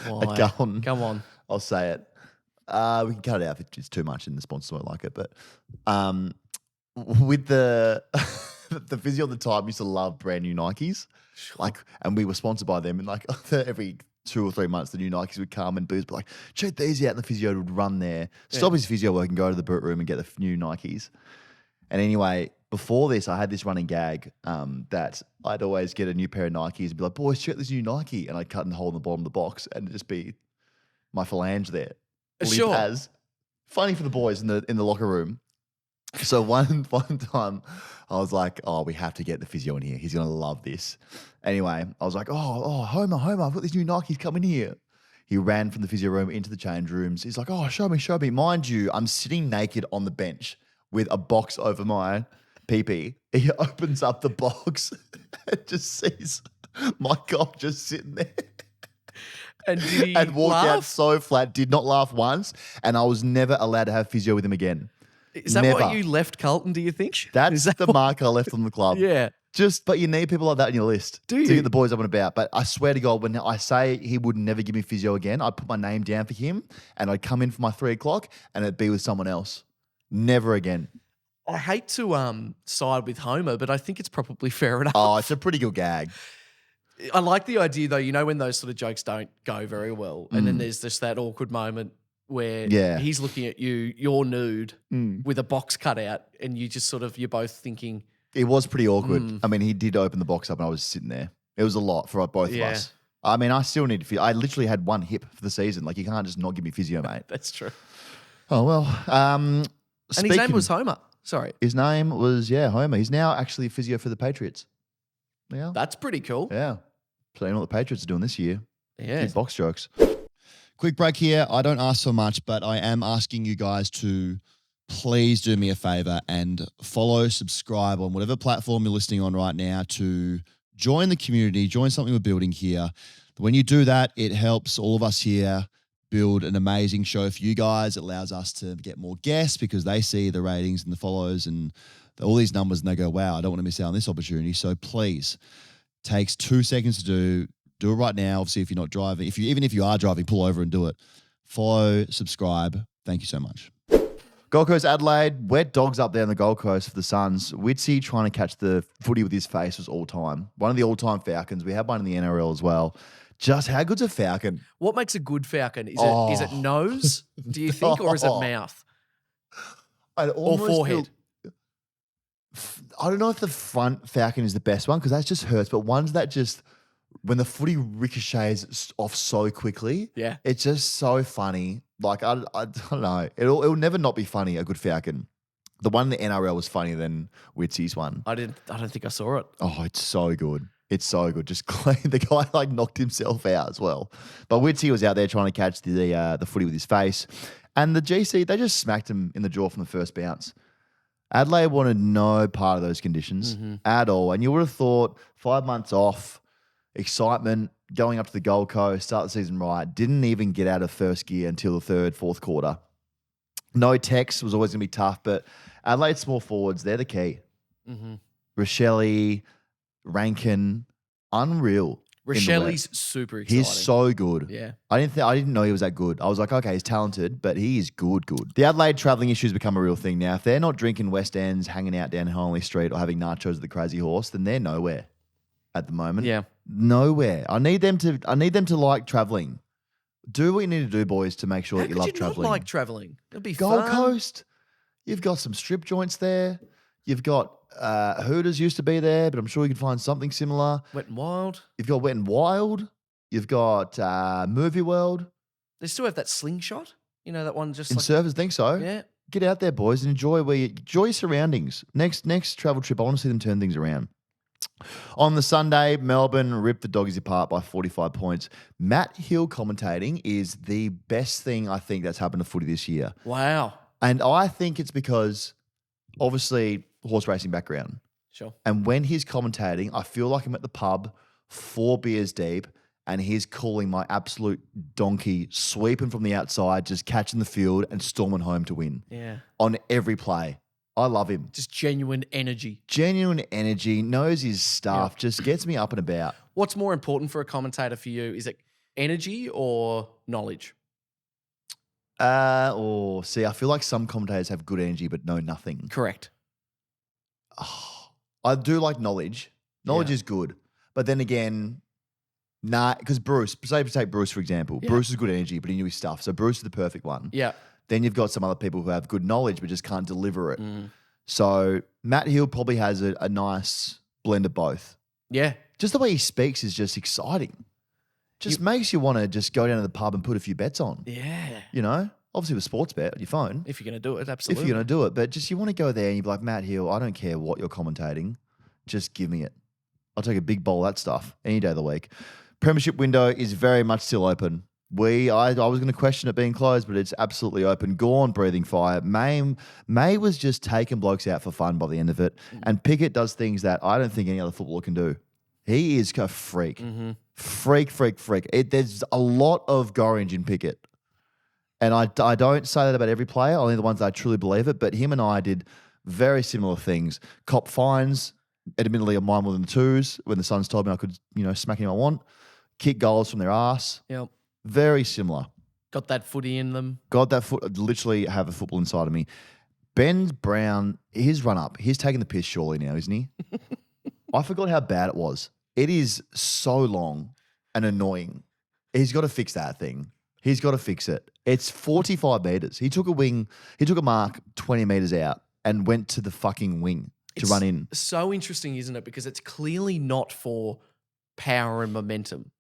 Speaker 1: at Carlton.
Speaker 2: Come on.
Speaker 1: I'll say it. We can cut it out if it's too much and the sponsors won't like it. But with the physio at the time used to love brand new Nikes. And we were sponsored by them, and every 2 or 3 months, the new Nikes would come and Booze would be like, check these out, and the physio would run there, stop his physio work and go to the boot room and get the new Nikes. And anyway, before this, I had this running gag that I'd always get a new pair of Nikes and be like, boys, check this new Nike. And I'd cut a hole in the bottom of the box and it'd just be my phalange there.
Speaker 2: Sure.
Speaker 1: As funny for the boys in the locker room. So one time I was like, we have to get the physio in here. He's going to love this. Anyway, I was like, Homer, I've got these new Nikes coming here. He ran from the physio room into the change rooms. He's like, show me. Mind you, I'm sitting naked on the bench with a box over my pee-pee. He opens up the box and just sees my cock just sitting there.
Speaker 2: And did he
Speaker 1: and walked
Speaker 2: laugh?
Speaker 1: Out so flat, did not laugh once, and I was never allowed to have physio with him again.
Speaker 2: Is that why you left Carlton, do you think?
Speaker 1: That's the mark I left on the club.
Speaker 2: Yeah.
Speaker 1: But you need people like that in your list.
Speaker 2: Do you?
Speaker 1: To get the boys up and about. But I swear to God, when I say he would never give me physio again, I'd put my name down for him and I'd come in for my 3 o'clock and it'd be with someone else. Never again.
Speaker 2: I hate to side with Homer, but I think it's probably fair enough.
Speaker 1: Oh, it's a pretty good gag.
Speaker 2: I like the idea, though, when those sort of jokes don't go very well and then there's just that awkward moment where he's looking at you, you're nude with a box cut out and you just you're both thinking.
Speaker 1: It was pretty awkward. I mean, he did open the box up and I was sitting there. It was a lot for both of us. I mean, I still need physio. I literally had one hip for the season. Like, you can't just not give me physio, mate.
Speaker 2: That's true.
Speaker 1: Oh, well.
Speaker 2: And his name was Homer. Sorry.
Speaker 1: His name was, Homer. He's now actually a physio for the Patriots. Yeah.
Speaker 2: That's pretty cool.
Speaker 1: Yeah. So you know what the Patriots are doing this year.
Speaker 2: Yeah.
Speaker 1: Keep box jokes. Quick break here. I don't ask for much, but I am asking you guys to please do me a favor and follow, subscribe on whatever platform you're listening on right now to join the community, join something we're building here. When you do that, it helps all of us here build an amazing show for you guys. It allows us to get more guests because they see the ratings and the follows and all these numbers and they go, wow, I don't want to miss out on this opportunity. So please, takes 2 seconds to do it right now. Obviously, if you're not driving, even if you are driving, pull over and do it. Follow, subscribe. Thank you so much. Gold Coast, Adelaide, wet dogs up there on the Gold Coast for the Suns. Witsy trying to catch the footy with his face was all time. One of the all-time Falcons. We have one in the NRL as well. Just how good's a Falcon?
Speaker 2: What makes a good Falcon? Is it nose, do you think, or is it mouth? Or forehead?
Speaker 1: I don't know if the front Falcon is the best one because that just hurts, but ones that just, when the footy ricochets off so quickly, it's just so funny. Like, I don't know. It'll never not be funny, a good Falcon. The one in the NRL was funnier than Witsy's one.
Speaker 2: I don't think I saw it.
Speaker 1: Oh, it's so good. It's so good. Just clean. The guy like knocked himself out as well. But Witsy was out there trying to catch the footy with his face. And the GC, they just smacked him in the jaw from the first bounce. Adelaide wanted no part of those conditions at all. And you would have thought 5 months off, excitement, going up to the Gold Coast, start the season right, didn't even get out of first gear until the third, fourth quarter. No text was always going to be tough, but Adelaide small forwards, they're the key. Rochelle, Rankin, unreal.
Speaker 2: Rochelle's super exciting.
Speaker 1: He's so good.
Speaker 2: Yeah.
Speaker 1: I didn't know he was that good. I was like, okay, he's talented, but he is good. The Adelaide travelling issues become a real thing now. If they're not drinking West Ends, hanging out down Holly Street or having nachos at the Crazy Horse, then they're nowhere at the moment.
Speaker 2: Yeah.
Speaker 1: Nowhere. I need them to like travelling. Do what you need to do, boys, to make sure that you love travelling.
Speaker 2: How could you not like travelling? It'd be
Speaker 1: Gold
Speaker 2: fun.
Speaker 1: Coast, you've got some strip joints there. You've got Hooters used to be there, but I'm sure you can find something similar.
Speaker 2: Wet and Wild.
Speaker 1: You've got Wet and Wild. You've got Movie World.
Speaker 2: They still have that slingshot. You know, that one just
Speaker 1: In Surfers, think so.
Speaker 2: Yeah.
Speaker 1: Get out there, boys, and enjoy your surroundings. Next travel trip, I want to see them turn things around. On the Sunday, Melbourne ripped the Doggies apart by 45 points. Matt Hill commentating is the best thing I think that's happened to footy this year.
Speaker 2: Wow.
Speaker 1: And I think it's because, obviously, horse racing background.
Speaker 2: Sure.
Speaker 1: And when he's commentating, I feel like I'm at the pub 4 beers deep and he's calling my absolute donkey, sweeping from the outside, just catching the field and storming home to win.
Speaker 2: Yeah.
Speaker 1: On every play. I love him.
Speaker 2: Just genuine energy.
Speaker 1: Genuine energy, knows his stuff, just gets me up and about.
Speaker 2: What's more important for a commentator for you? Is it energy or knowledge?
Speaker 1: I feel like some commentators have good energy but know nothing.
Speaker 2: Correct.
Speaker 1: Oh, I do like knowledge. Knowledge is good. But then again, because Bruce, say take Bruce for example. Yeah. Bruce is good energy, but he knew his stuff. So Bruce is the perfect one.
Speaker 2: Yeah.
Speaker 1: Then you've got some other people who have good knowledge but just can't deliver it. So Matt Hill probably has a nice blend of both.
Speaker 2: Yeah.
Speaker 1: Just the way he speaks is just exciting. Just makes you want to just go down to the pub and put a few bets on.
Speaker 2: Yeah.
Speaker 1: You know? Obviously with sports bet on your phone.
Speaker 2: If you're going to do it, absolutely.
Speaker 1: If you're going to do it. But just you want to go there and you're like, Matt Hill, I don't care what you're commentating. Just give me it. I'll take a big bowl of that stuff any day of the week. Premiership window is very much still open. I was going to question it being closed, but it's absolutely open. Gawn breathing fire. May was just taking blokes out for fun by the end of it. And Pickett does things that I don't think any other footballer can do. He is a freak. Freak. There's a lot of gorenge in Pickett. And I don't say that about every player, only the ones that I truly believe it. But him and I did very similar things. Cop fines, admittedly mine were than the twos, when the Suns told me I could, smack him I want. Kick goals from their ass.
Speaker 2: Yep.
Speaker 1: Very similar.
Speaker 2: Got that footy in them.
Speaker 1: Got that literally have a football inside of me. Ben Brown, his run up, he's taking the piss surely now, isn't he? I forgot how bad it was. It is so long and annoying. He's got to fix that thing. He's got to fix it. It's 45 metres. He took a mark 20 metres out and went to the fucking wing to run in.
Speaker 2: So interesting, isn't it? Because it's clearly not for power and momentum.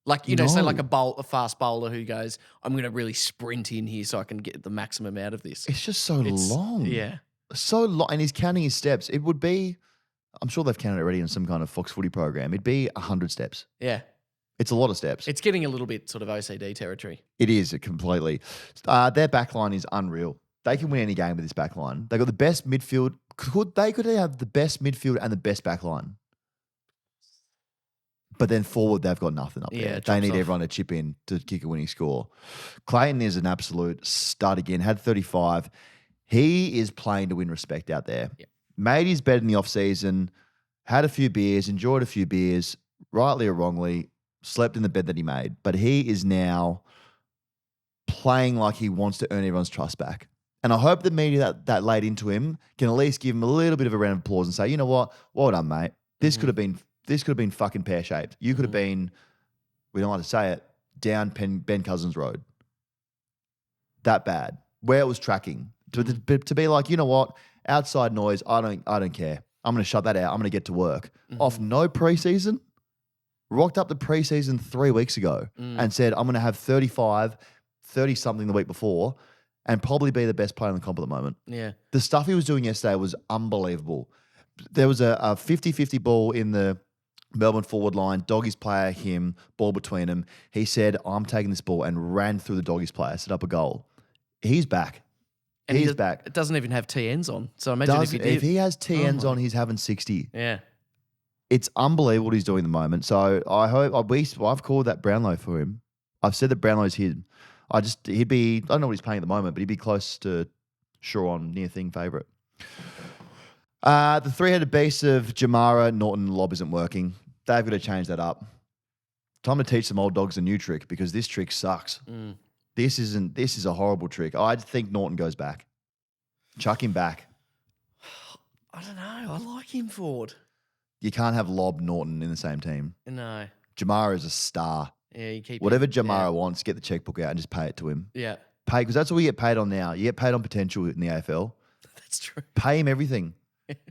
Speaker 2: Like, say like
Speaker 1: No.
Speaker 2: a fast bowler who goes, I'm going to really sprint in here so I can get the maximum out of this.
Speaker 1: It's just so long.
Speaker 2: Yeah.
Speaker 1: So long. And he's counting his steps. It would be, I'm sure they've counted already in some kind of Fox Footy program. It'd be 100 steps.
Speaker 2: Yeah.
Speaker 1: It's a lot of steps.
Speaker 2: It's getting a little bit sort of OCD territory.
Speaker 1: It is completely. Their backline is unreal. They can win any game with this backline. They got the best midfield. They could have the best midfield and the best backline. But then forward, they've got nothing up there. They need everyone to chip in to kick a winning score. Clayton is an absolute stud again. Had 35. He is playing to win respect out there.
Speaker 2: Yeah.
Speaker 1: Made his bed in the off-season, had a few beers, enjoyed a few beers, rightly or wrongly, slept in the bed that he made. But he is now playing like he wants to earn everyone's trust back. And I hope the media that laid into him can at least give him a little bit of a round of applause and say, you know what? Well done, mate. This could have been fucking pear-shaped. You could have been, we don't like to say it, down Ben Cousins Road. That bad. Where it was tracking. To be like, you know what? Outside noise, I don't care. I'm going to shut that out. I'm going to get to work. Off no preseason. Rocked up the preseason 3 weeks ago and said, I'm going to have 35, 30-something the week before and probably be the best player in the comp at the moment.
Speaker 2: Yeah.
Speaker 1: The stuff he was doing yesterday was unbelievable. There was a 50-50 ball in the Melbourne forward line, doggies player, him, ball between them. He said, I'm taking this ball and ran through the doggies player, set up a goal. He's back.
Speaker 2: And
Speaker 1: he's back.
Speaker 2: It doesn't even have TNs on. So imagine
Speaker 1: if he has TNs on, he's having 60.
Speaker 2: Yeah.
Speaker 1: It's unbelievable what he's doing at the moment. So I hope I've called that Brownlow for him. I've said that Brownlow's he'd be, I don't know what he's paying at the moment, but he'd be close to Sharon, near thing favourite. The three-headed beast of Jamara, Norton, Lob isn't working. They've got to change that up. Time to teach some old dogs a new trick because this trick sucks. This is a horrible trick. I think Norton goes back. Chuck him back.
Speaker 2: I don't know. I like him, Ford.
Speaker 1: You can't have Lob, Norton in the same team.
Speaker 2: No.
Speaker 1: Jamara is a star.
Speaker 2: Yeah, you keep
Speaker 1: whatever Jamara wants, get the checkbook out and just pay it to him.
Speaker 2: Yeah.
Speaker 1: Pay, because that's what we get paid on now. You get paid on potential in the AFL.
Speaker 2: That's true.
Speaker 1: Pay him everything.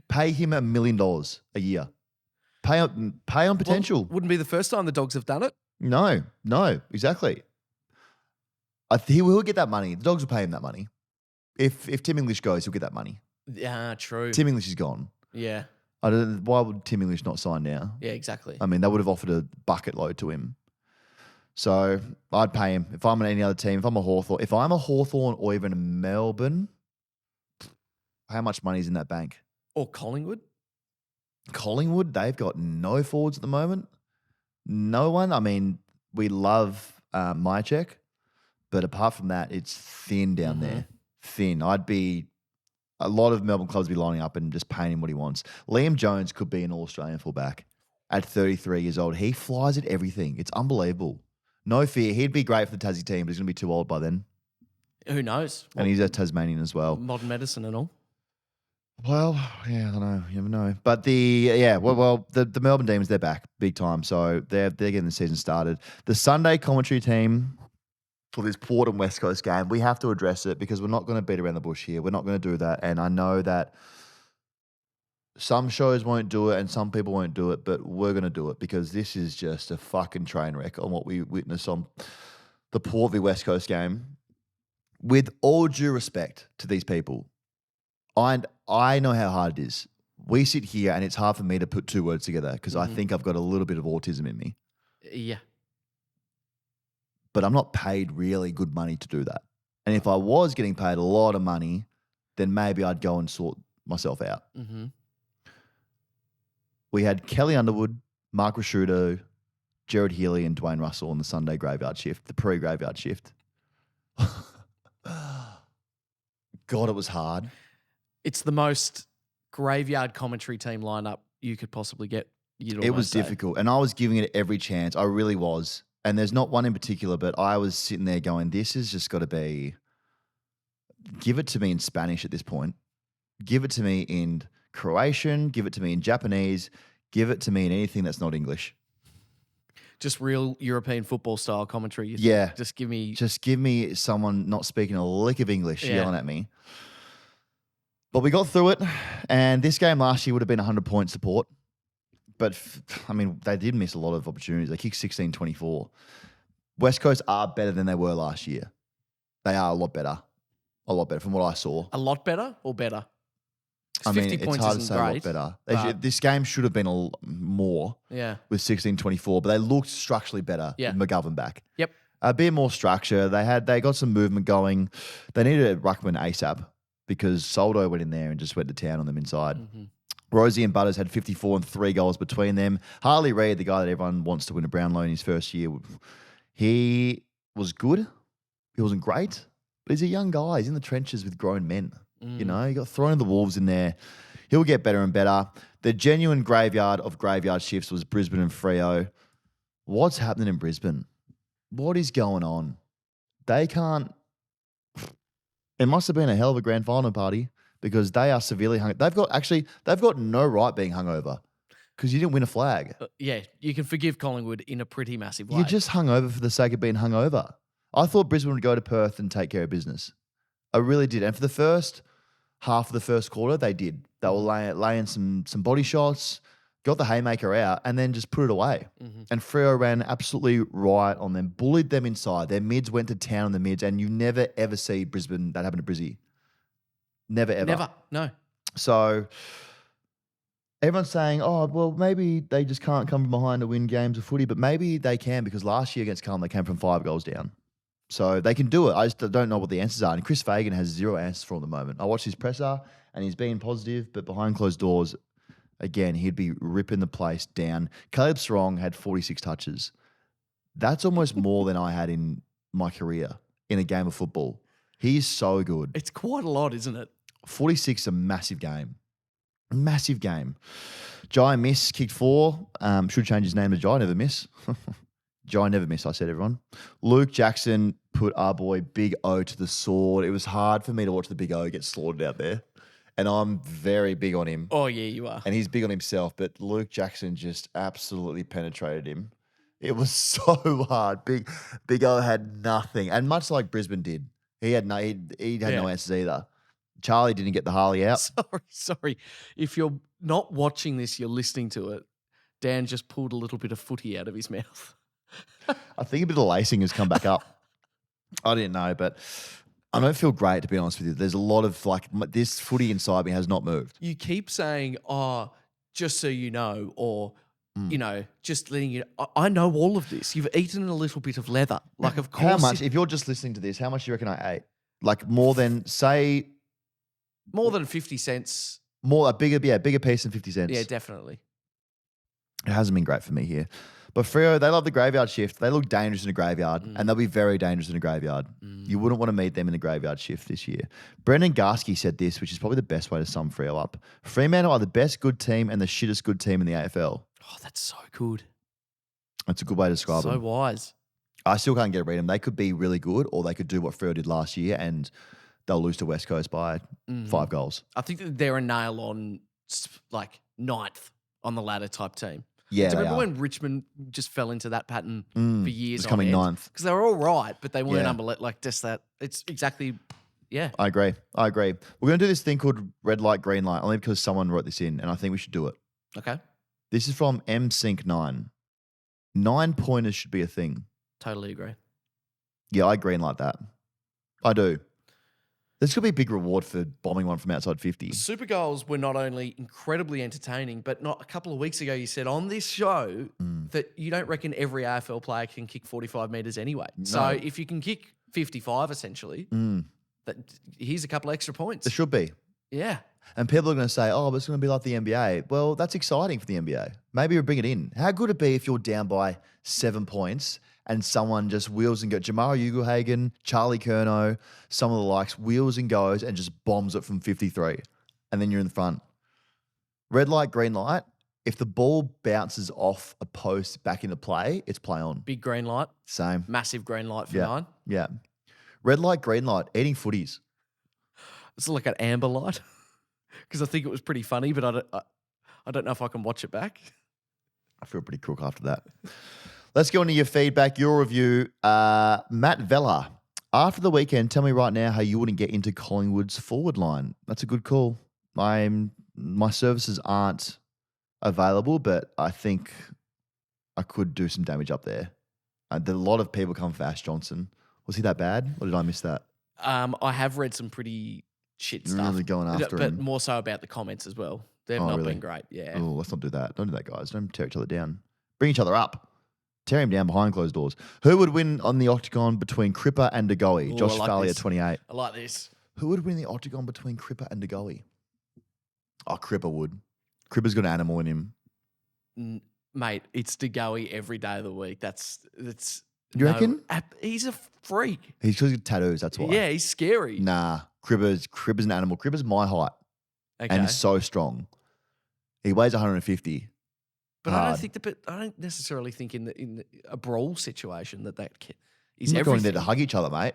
Speaker 1: Pay him $1 million a year. Pay on potential.
Speaker 2: Wouldn't be the first time the Dogs have done it.
Speaker 1: No, exactly. He will get that money. The Dogs will pay him that money. If Tim English goes, he'll get that money.
Speaker 2: Yeah, true.
Speaker 1: Tim English is gone.
Speaker 2: Yeah.
Speaker 1: I don't. Why would Tim English not sign now?
Speaker 2: Yeah, exactly.
Speaker 1: I mean, they would have offered a bucket load to him. So I'd pay him. If I'm on any other team, if I'm a Hawthorn or even a Melbourne, how much money is in that bank?
Speaker 2: Or Collingwood?
Speaker 1: Collingwood, they've got no forwards at the moment. No one. I mean, we love Mychek, but apart from that, it's thin down there. Thin. A lot of Melbourne clubs be lining up and just paying him what he wants. Liam Jones could be an All-Australian fullback at 33 years old. He flies at everything. It's unbelievable. No fear. He'd be great for the Tassie team, but he's going to be too old by then.
Speaker 2: Who knows?
Speaker 1: And he's a Tasmanian as well.
Speaker 2: Modern medicine and all.
Speaker 1: Well, yeah, I don't know. You never know. But the Melbourne Demons, they're back big time. So they're getting the season started. The Sunday commentary team for this Port and West Coast game, we have to address it because we're not going to beat around the bush here. We're not going to do that. And I know that some shows won't do it and some people won't do it, but we're going to do it because this is just a fucking train wreck on what we witnessed on the Port v West Coast game. With all due respect to these people, I know how hard it is. We sit here and it's hard for me to put two words together because I think I've got a little bit of autism in me.
Speaker 2: Yeah.
Speaker 1: But I'm not paid really good money to do that. And if I was getting paid a lot of money, then maybe I'd go and sort myself out. We had Kelly Underwood, Mark Rashudo, Gerard Healy and Dwayne Russell on the Sunday graveyard shift, the pre-graveyard shift. God, it was hard.
Speaker 2: It's the most graveyard commentary team lineup you could possibly get.
Speaker 1: It was difficult, and I was giving it every chance. I really was. And there's not one in particular, but I was sitting there going, this has just got to be, give it to me in Spanish at this point. Give it to me in Croatian. Give it to me in Japanese. Give it to me in anything that's not English.
Speaker 2: Just real European football style commentary.
Speaker 1: Yeah.
Speaker 2: Just give me
Speaker 1: someone not speaking a lick of English yelling at me. But we got through it, and this game last year would have been 100 point support. But, they did miss a lot of opportunities. They kicked 16-24. West Coast are better than they were last year. They are a lot better. A lot better from what I saw.
Speaker 2: A lot better or better? 50
Speaker 1: it's
Speaker 2: points
Speaker 1: hard to
Speaker 2: isn't
Speaker 1: say a
Speaker 2: great.
Speaker 1: lot better. This game should have been more with 16-24, but they looked structurally better with McGovern back.
Speaker 2: Yep.
Speaker 1: A bit more structure. They got some movement going. They needed a ruckman ASAP because Soldo went in there and just went to town on them inside.
Speaker 2: Mm-hmm.
Speaker 1: Rosie and Butters had 54 and 3 goals between them. Harley Reid, the guy that everyone wants to win a Brownlow in his first year, he was good. He wasn't great, but he's a young guy. He's in the trenches with grown men. He got thrown to the Wolves in there. He'll get better and better. The genuine graveyard of graveyard shifts was Brisbane and Freo. What's happening in Brisbane? What is going on? They can't. It must have been a hell of a grand final party because they are severely hung. They've got no right being hungover because you didn't win a flag.
Speaker 2: You can forgive Collingwood in a pretty massive way.
Speaker 1: You just hungover for the sake of being hungover. I thought Brisbane would go to Perth and take care of business. I really did. And for the first half of the first quarter, they did. They were laying some body shots, got the haymaker out, and then just put it away. Mm-hmm. And Freo ran absolutely right on them, bullied them inside. Their mids went to town on the mids, and you never, ever see Brisbane that happen to Brizzy. Never, ever.
Speaker 2: Never, no.
Speaker 1: So everyone's saying, oh, well, maybe they just can't come from behind to win games of footy, but maybe they can because last year against Carlton, they came from 5 goals down. So they can do it. I just don't know what the answers are. And Chris Fagan has 0 answers for them at the moment. I watched his presser and he's being positive, but behind closed doors, again, he'd be ripping the place down. Caleb Serong had 46 touches. That's almost more than I had in my career in a game of football. He's so good.
Speaker 2: It's quite a lot, isn't it?
Speaker 1: 46 is a massive game. Massive game. Jai Miss kicked 4. Should change his name to Jai Never Miss. Jai Never Miss, I said, everyone. Luke Jackson put our boy Big O to the sword. It was hard for me to watch the Big O get slaughtered out there. And I'm very big on him.
Speaker 2: Oh, yeah, you are.
Speaker 1: And he's big on himself, but Luke Jackson just absolutely penetrated him. It was so hard. Big O had nothing. And much like Brisbane did, he had no answers either. Charlie didn't get the Harley out.
Speaker 2: Sorry. If you're not watching this, you're listening to it. Dan just pulled a little bit of footy out of his mouth.
Speaker 1: I think a bit of lacing has come back up. I didn't know, but I don't feel great, to be honest with you. There's a lot of, this footy inside me has not moved.
Speaker 2: You keep saying, oh, just so you know, or, just letting you know. I know all of this. You've eaten a little bit of leather. Of course.
Speaker 1: How much? If you're just listening to this, how much do you reckon I ate? More than, say...
Speaker 2: More than 50 cents.
Speaker 1: A bigger piece than 50 cents.
Speaker 2: Yeah, definitely.
Speaker 1: It hasn't been great for me here. But Freo, they love the graveyard shift. They look dangerous in a graveyard, and they'll be very dangerous in a graveyard. You wouldn't want to meet them in the graveyard shift this year. Brendan Garsky said this, which is probably the best way to sum Freo up. Fremantle are the best good team and the shittest good team in the AFL.
Speaker 2: Oh, that's so good.
Speaker 1: That's a good way to describe them.
Speaker 2: So wise.
Speaker 1: I still can't get a read them. They could be really good, or they could do what Freo did last year, and they'll lose to West Coast by 5 goals.
Speaker 2: I think that they're a nail on, 9th on the ladder type team.
Speaker 1: Yeah,
Speaker 2: do you remember when Richmond just fell into that pattern for years?
Speaker 1: Just coming 9th.
Speaker 2: Because they were all right, but they weren't just that. It's exactly, yeah.
Speaker 1: I agree. We're going to do this thing called red light, green light, only because someone wrote this in, and I think we should do it.
Speaker 2: Okay.
Speaker 1: This is from MSync9. 9-pointers should be a thing.
Speaker 2: Totally agree.
Speaker 1: Yeah, I green light that. I do. This could be a big reward for bombing one from outside 50.
Speaker 2: Super goals were not only incredibly entertaining, but not a couple of weeks ago you said on this show that you don't reckon every AFL player can kick 45 metres anyway. No. So if you can kick 55 essentially, here's a couple extra points.
Speaker 1: There should be.
Speaker 2: Yeah.
Speaker 1: And people are going to say, oh, but it's going to be like the NBA. Well, that's exciting for the NBA. Maybe we'll bring it in. How good would it be if you're down by 7 points and someone just wheels and goes, Jamara Ugelhagen, Charlie Curnow, some of the likes, wheels and goes and just bombs it from 53. And then you're in the front. Red light, green light. If the ball bounces off a post back into play, it's play on.
Speaker 2: Big green light.
Speaker 1: Same.
Speaker 2: Massive green light for 9.
Speaker 1: Yeah. Red light, green light, eating footies.
Speaker 2: It's like an amber light because I think it was pretty funny, but I don't know if I can watch it back.
Speaker 1: I feel pretty crook after that. Let's go into your feedback, your review. Matt Vella, after the weekend, tell me right now how you wouldn't get into Collingwood's forward line. That's a good call. My services aren't available, but I think I could do some damage up there. A lot of people come for Ash Johnson. Was he that bad, or did I miss that?
Speaker 2: I have read some pretty shit stuff.
Speaker 1: Really going after
Speaker 2: but
Speaker 1: him.
Speaker 2: more so about the comments as well. They've not been great. Yeah.
Speaker 1: Oh, let's not do that. Don't do that, guys. Don't tear each other down. Bring each other up. Tear him down behind closed doors. Who would win on the octagon between Cripper and DeGoey? Josh Falia, 28.
Speaker 2: I like this.
Speaker 1: Who would win the octagon between Cripper and DeGoey? Oh, Cripper would. Cripper's got an animal in him.
Speaker 2: Mate, it's DeGoey every day of the week. That's
Speaker 1: You reckon?
Speaker 2: He's a freak.
Speaker 1: He's got tattoos, that's why.
Speaker 2: Yeah, he's scary.
Speaker 1: Nah, Cribber's an animal. Cribber's my height.
Speaker 2: Okay.
Speaker 1: And he's so strong. He weighs 150.
Speaker 2: But I don't necessarily think in a brawl situation that kid is
Speaker 1: They're going there to hug each other, mate.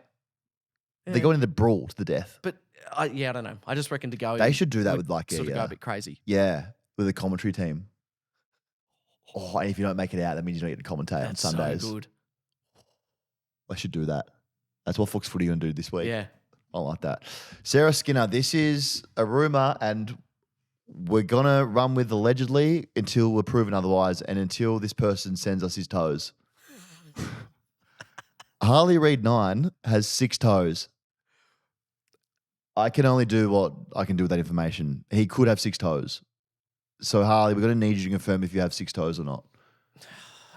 Speaker 1: Yeah. They're going in the brawl to the death.
Speaker 2: But I don't know. I just reckon DeGoey.
Speaker 1: They should do that with like
Speaker 2: sort of go a bit crazy.
Speaker 1: Yeah, with a commentary team. Oh, and if you don't make it out, that means you don't get to commentate on Sundays.
Speaker 2: So good.
Speaker 1: I should do that. That's what Fox Footy are going to do this week.
Speaker 2: Yeah.
Speaker 1: I like that. Sarah Skinner, this is a rumour and we're going to run with allegedly until we're proven otherwise and until this person sends us his toes. Harley Reid 9 has 6 toes. I can only do what I can do with that information. He could have 6 toes. So, Harley, we're going to need you to confirm if you have 6 toes or not.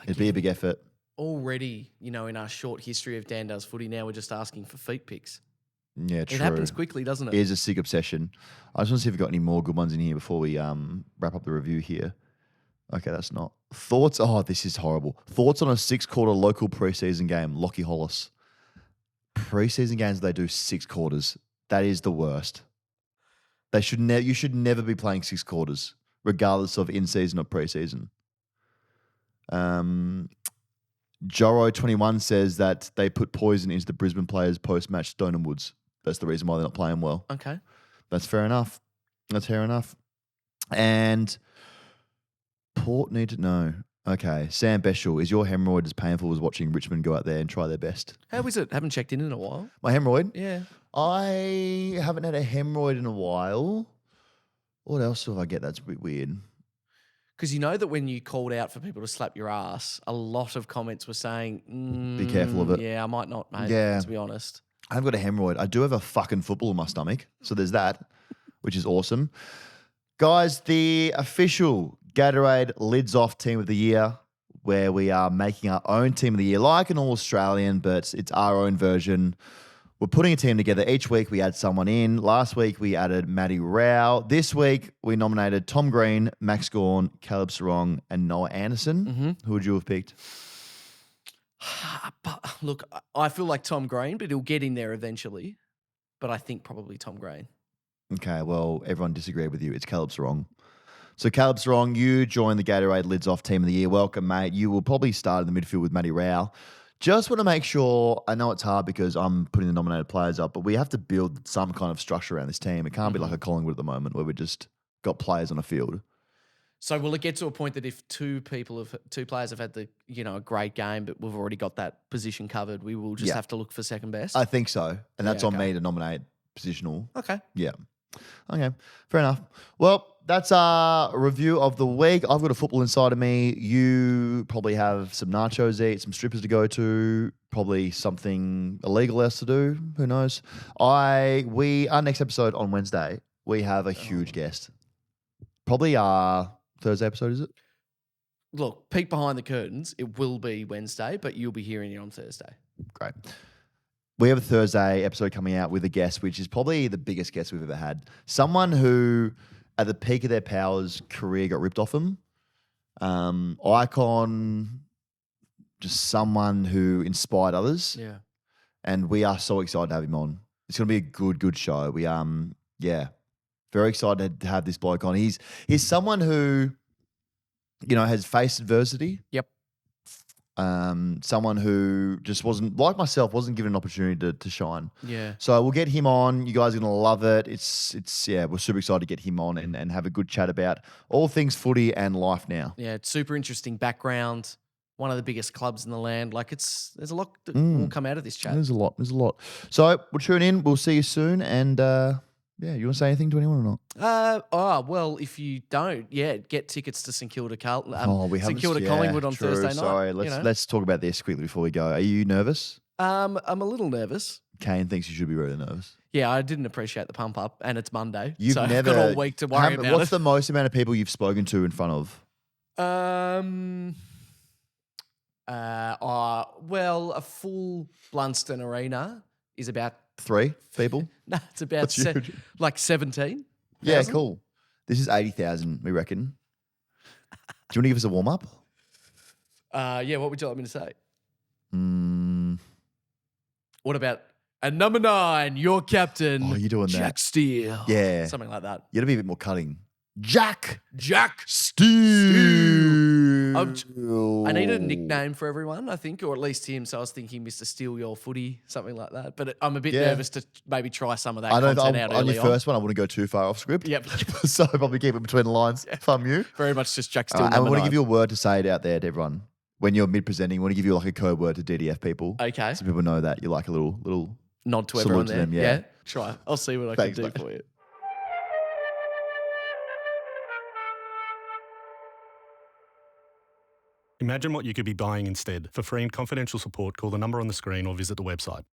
Speaker 1: It'd be a big effort.
Speaker 2: Already, in our short history of Dan Does Footy, now we're just asking for feet pics.
Speaker 1: Yeah, true.
Speaker 2: It happens quickly, doesn't it?
Speaker 1: It is a sick obsession. I just want to see if we've got any more good ones in here before we wrap up the review here. Okay, that's not. Thoughts? Oh, this is horrible. Thoughts on a 6-quarter local preseason game, Lockie Hollis. Preseason games, they do 6 quarters. That is the worst. You should never be playing 6 quarters, regardless of in-season or preseason. Joro21 says that they put poison into the Brisbane players post-match Stone and Woods. That's the reason why they're not playing well.
Speaker 2: Okay.
Speaker 1: That's fair enough. And Port need to know. Okay. Sam Beschel, is your hemorrhoid as painful as watching Richmond go out there and try their best?
Speaker 2: How is it? Haven't checked in a while.
Speaker 1: My hemorrhoid?
Speaker 2: Yeah.
Speaker 1: I haven't had a hemorrhoid in a while. What else do I get that's a bit weird?
Speaker 2: Because you know that when you called out for people to slap your ass, a lot of comments were saying,
Speaker 1: be careful of it.
Speaker 2: Yeah, I might not, mate, to be honest.
Speaker 1: I've got a hemorrhoid. I do have a fucking football in my stomach. So there's that, which is awesome. Guys, the official Gatorade Lids Off Team of the Year, where we are making our own Team of the Year, like an All-Australian, but it's our own version. We're putting a team together. Each week we add someone in. Last week we added Matty Rao. This week we nominated Tom Green, Max Gawn, Caleb Sarong, and Noah Anderson.
Speaker 2: Mm-hmm.
Speaker 1: Who would you have picked?
Speaker 2: But look, I feel like Tom Green, but he'll get in there eventually. But I think probably Tom Green.
Speaker 1: Okay, well, everyone disagreed with you. It's Caleb Sarong. So Caleb Sarong, you joined the Gatorade Lids Off Team of the Year. Welcome, mate. You will probably start in the midfield with Matty Rao. Just want to make sure, I know it's hard because I'm putting the nominated players up, but we have to build some kind of structure around this team. It can't be like a Collingwood at the moment where we just got players on a field.
Speaker 2: So will it get to a point that if two players have had a great game, but we've already got that position covered, we will just have to look for second best?
Speaker 1: I think so. And that's on me to nominate positional.
Speaker 2: Okay.
Speaker 1: Yeah. Okay. Fair enough. Well, that's our review of the week. I've got a football inside of me. You probably have some nachos to eat, some strippers to go to, probably something illegal else to do. Who knows? Our next episode on Wednesday, we have a huge guest. Probably our Thursday episode, is it?
Speaker 2: Look, peek behind the curtains. It will be Wednesday, but you'll be hearing it on Thursday.
Speaker 1: Great. We have a Thursday episode coming out with a guest, which is probably the biggest guest we've ever had. Someone who, at the peak of their powers, career got ripped off them. Icon, just someone who inspired others.
Speaker 2: Yeah.
Speaker 1: And we are so excited to have him on. It's going to be a good show. We, very excited to have this bloke on. He's someone who, has faced adversity.
Speaker 2: Yep.
Speaker 1: Someone who just wasn't, like myself, wasn't given an opportunity to shine.
Speaker 2: Yeah.
Speaker 1: So we'll get him on. You guys are going to love it. We're super excited to get him on and have a good chat about all things footy and life now.
Speaker 2: Yeah, it's super interesting background. One of the biggest clubs in the land. Like there's a lot that will come out of this chat.
Speaker 1: There's a lot. So we'll tune in. We'll see you soon and Yeah, you want to say anything to anyone or not?
Speaker 2: Well, if you don't, get tickets to St Kilda
Speaker 1: We haven't.
Speaker 2: St Kilda
Speaker 1: Yeah,
Speaker 2: Collingwood on
Speaker 1: true.
Speaker 2: Thursday night.
Speaker 1: Sorry, let's talk about this quickly before we go. Are you nervous?
Speaker 2: I'm a little nervous.
Speaker 1: Kane thinks you should be really nervous.
Speaker 2: Yeah, I didn't appreciate the pump up, and it's Monday,
Speaker 1: You've
Speaker 2: so
Speaker 1: never
Speaker 2: I've got all week to worry about
Speaker 1: What's
Speaker 2: it.
Speaker 1: the most amount of people you've spoken to in front of?
Speaker 2: Well, a full Blunston Arena is about
Speaker 1: 3 people.
Speaker 2: no, it's about
Speaker 1: That's huge.
Speaker 2: like 17.
Speaker 1: Yeah, cool. This is 80,000, we reckon. Do you want to give us a warm up?
Speaker 2: Yeah, what would you like me to say?
Speaker 1: Mm.
Speaker 2: What about and number 9, your captain?
Speaker 1: Oh, you're doing that.
Speaker 2: Jack Steele.
Speaker 1: Yeah.
Speaker 2: Something like that.
Speaker 1: You got to be a bit more cutting. Jack
Speaker 2: Steele. I
Speaker 1: Steele.
Speaker 2: need a nickname for everyone, I think, or at least him. So I was thinking Mr. Steele Your Footy, something like that. But I'm a bit nervous to maybe try some of that content out
Speaker 1: on
Speaker 2: early
Speaker 1: your first one, I wouldn't go too far off script.
Speaker 2: Yep.
Speaker 1: So probably keep it between the lines from you.
Speaker 2: Very much just Jack Steele.
Speaker 1: And we
Speaker 2: number
Speaker 1: want to
Speaker 2: 9.
Speaker 1: give you a word to say it out there to everyone. When you're mid-presenting, we want to give you like a code word to DDF people.
Speaker 2: Okay.
Speaker 1: So people know that. You're like a little
Speaker 2: Nod to
Speaker 1: salute
Speaker 2: everyone
Speaker 1: to
Speaker 2: there.
Speaker 1: them, yeah.
Speaker 2: Try. I'll see what I
Speaker 1: Thanks,
Speaker 2: can do
Speaker 1: mate.
Speaker 2: for you.
Speaker 3: Imagine what you could be buying instead. For free and confidential support, call the number on the screen or visit the website.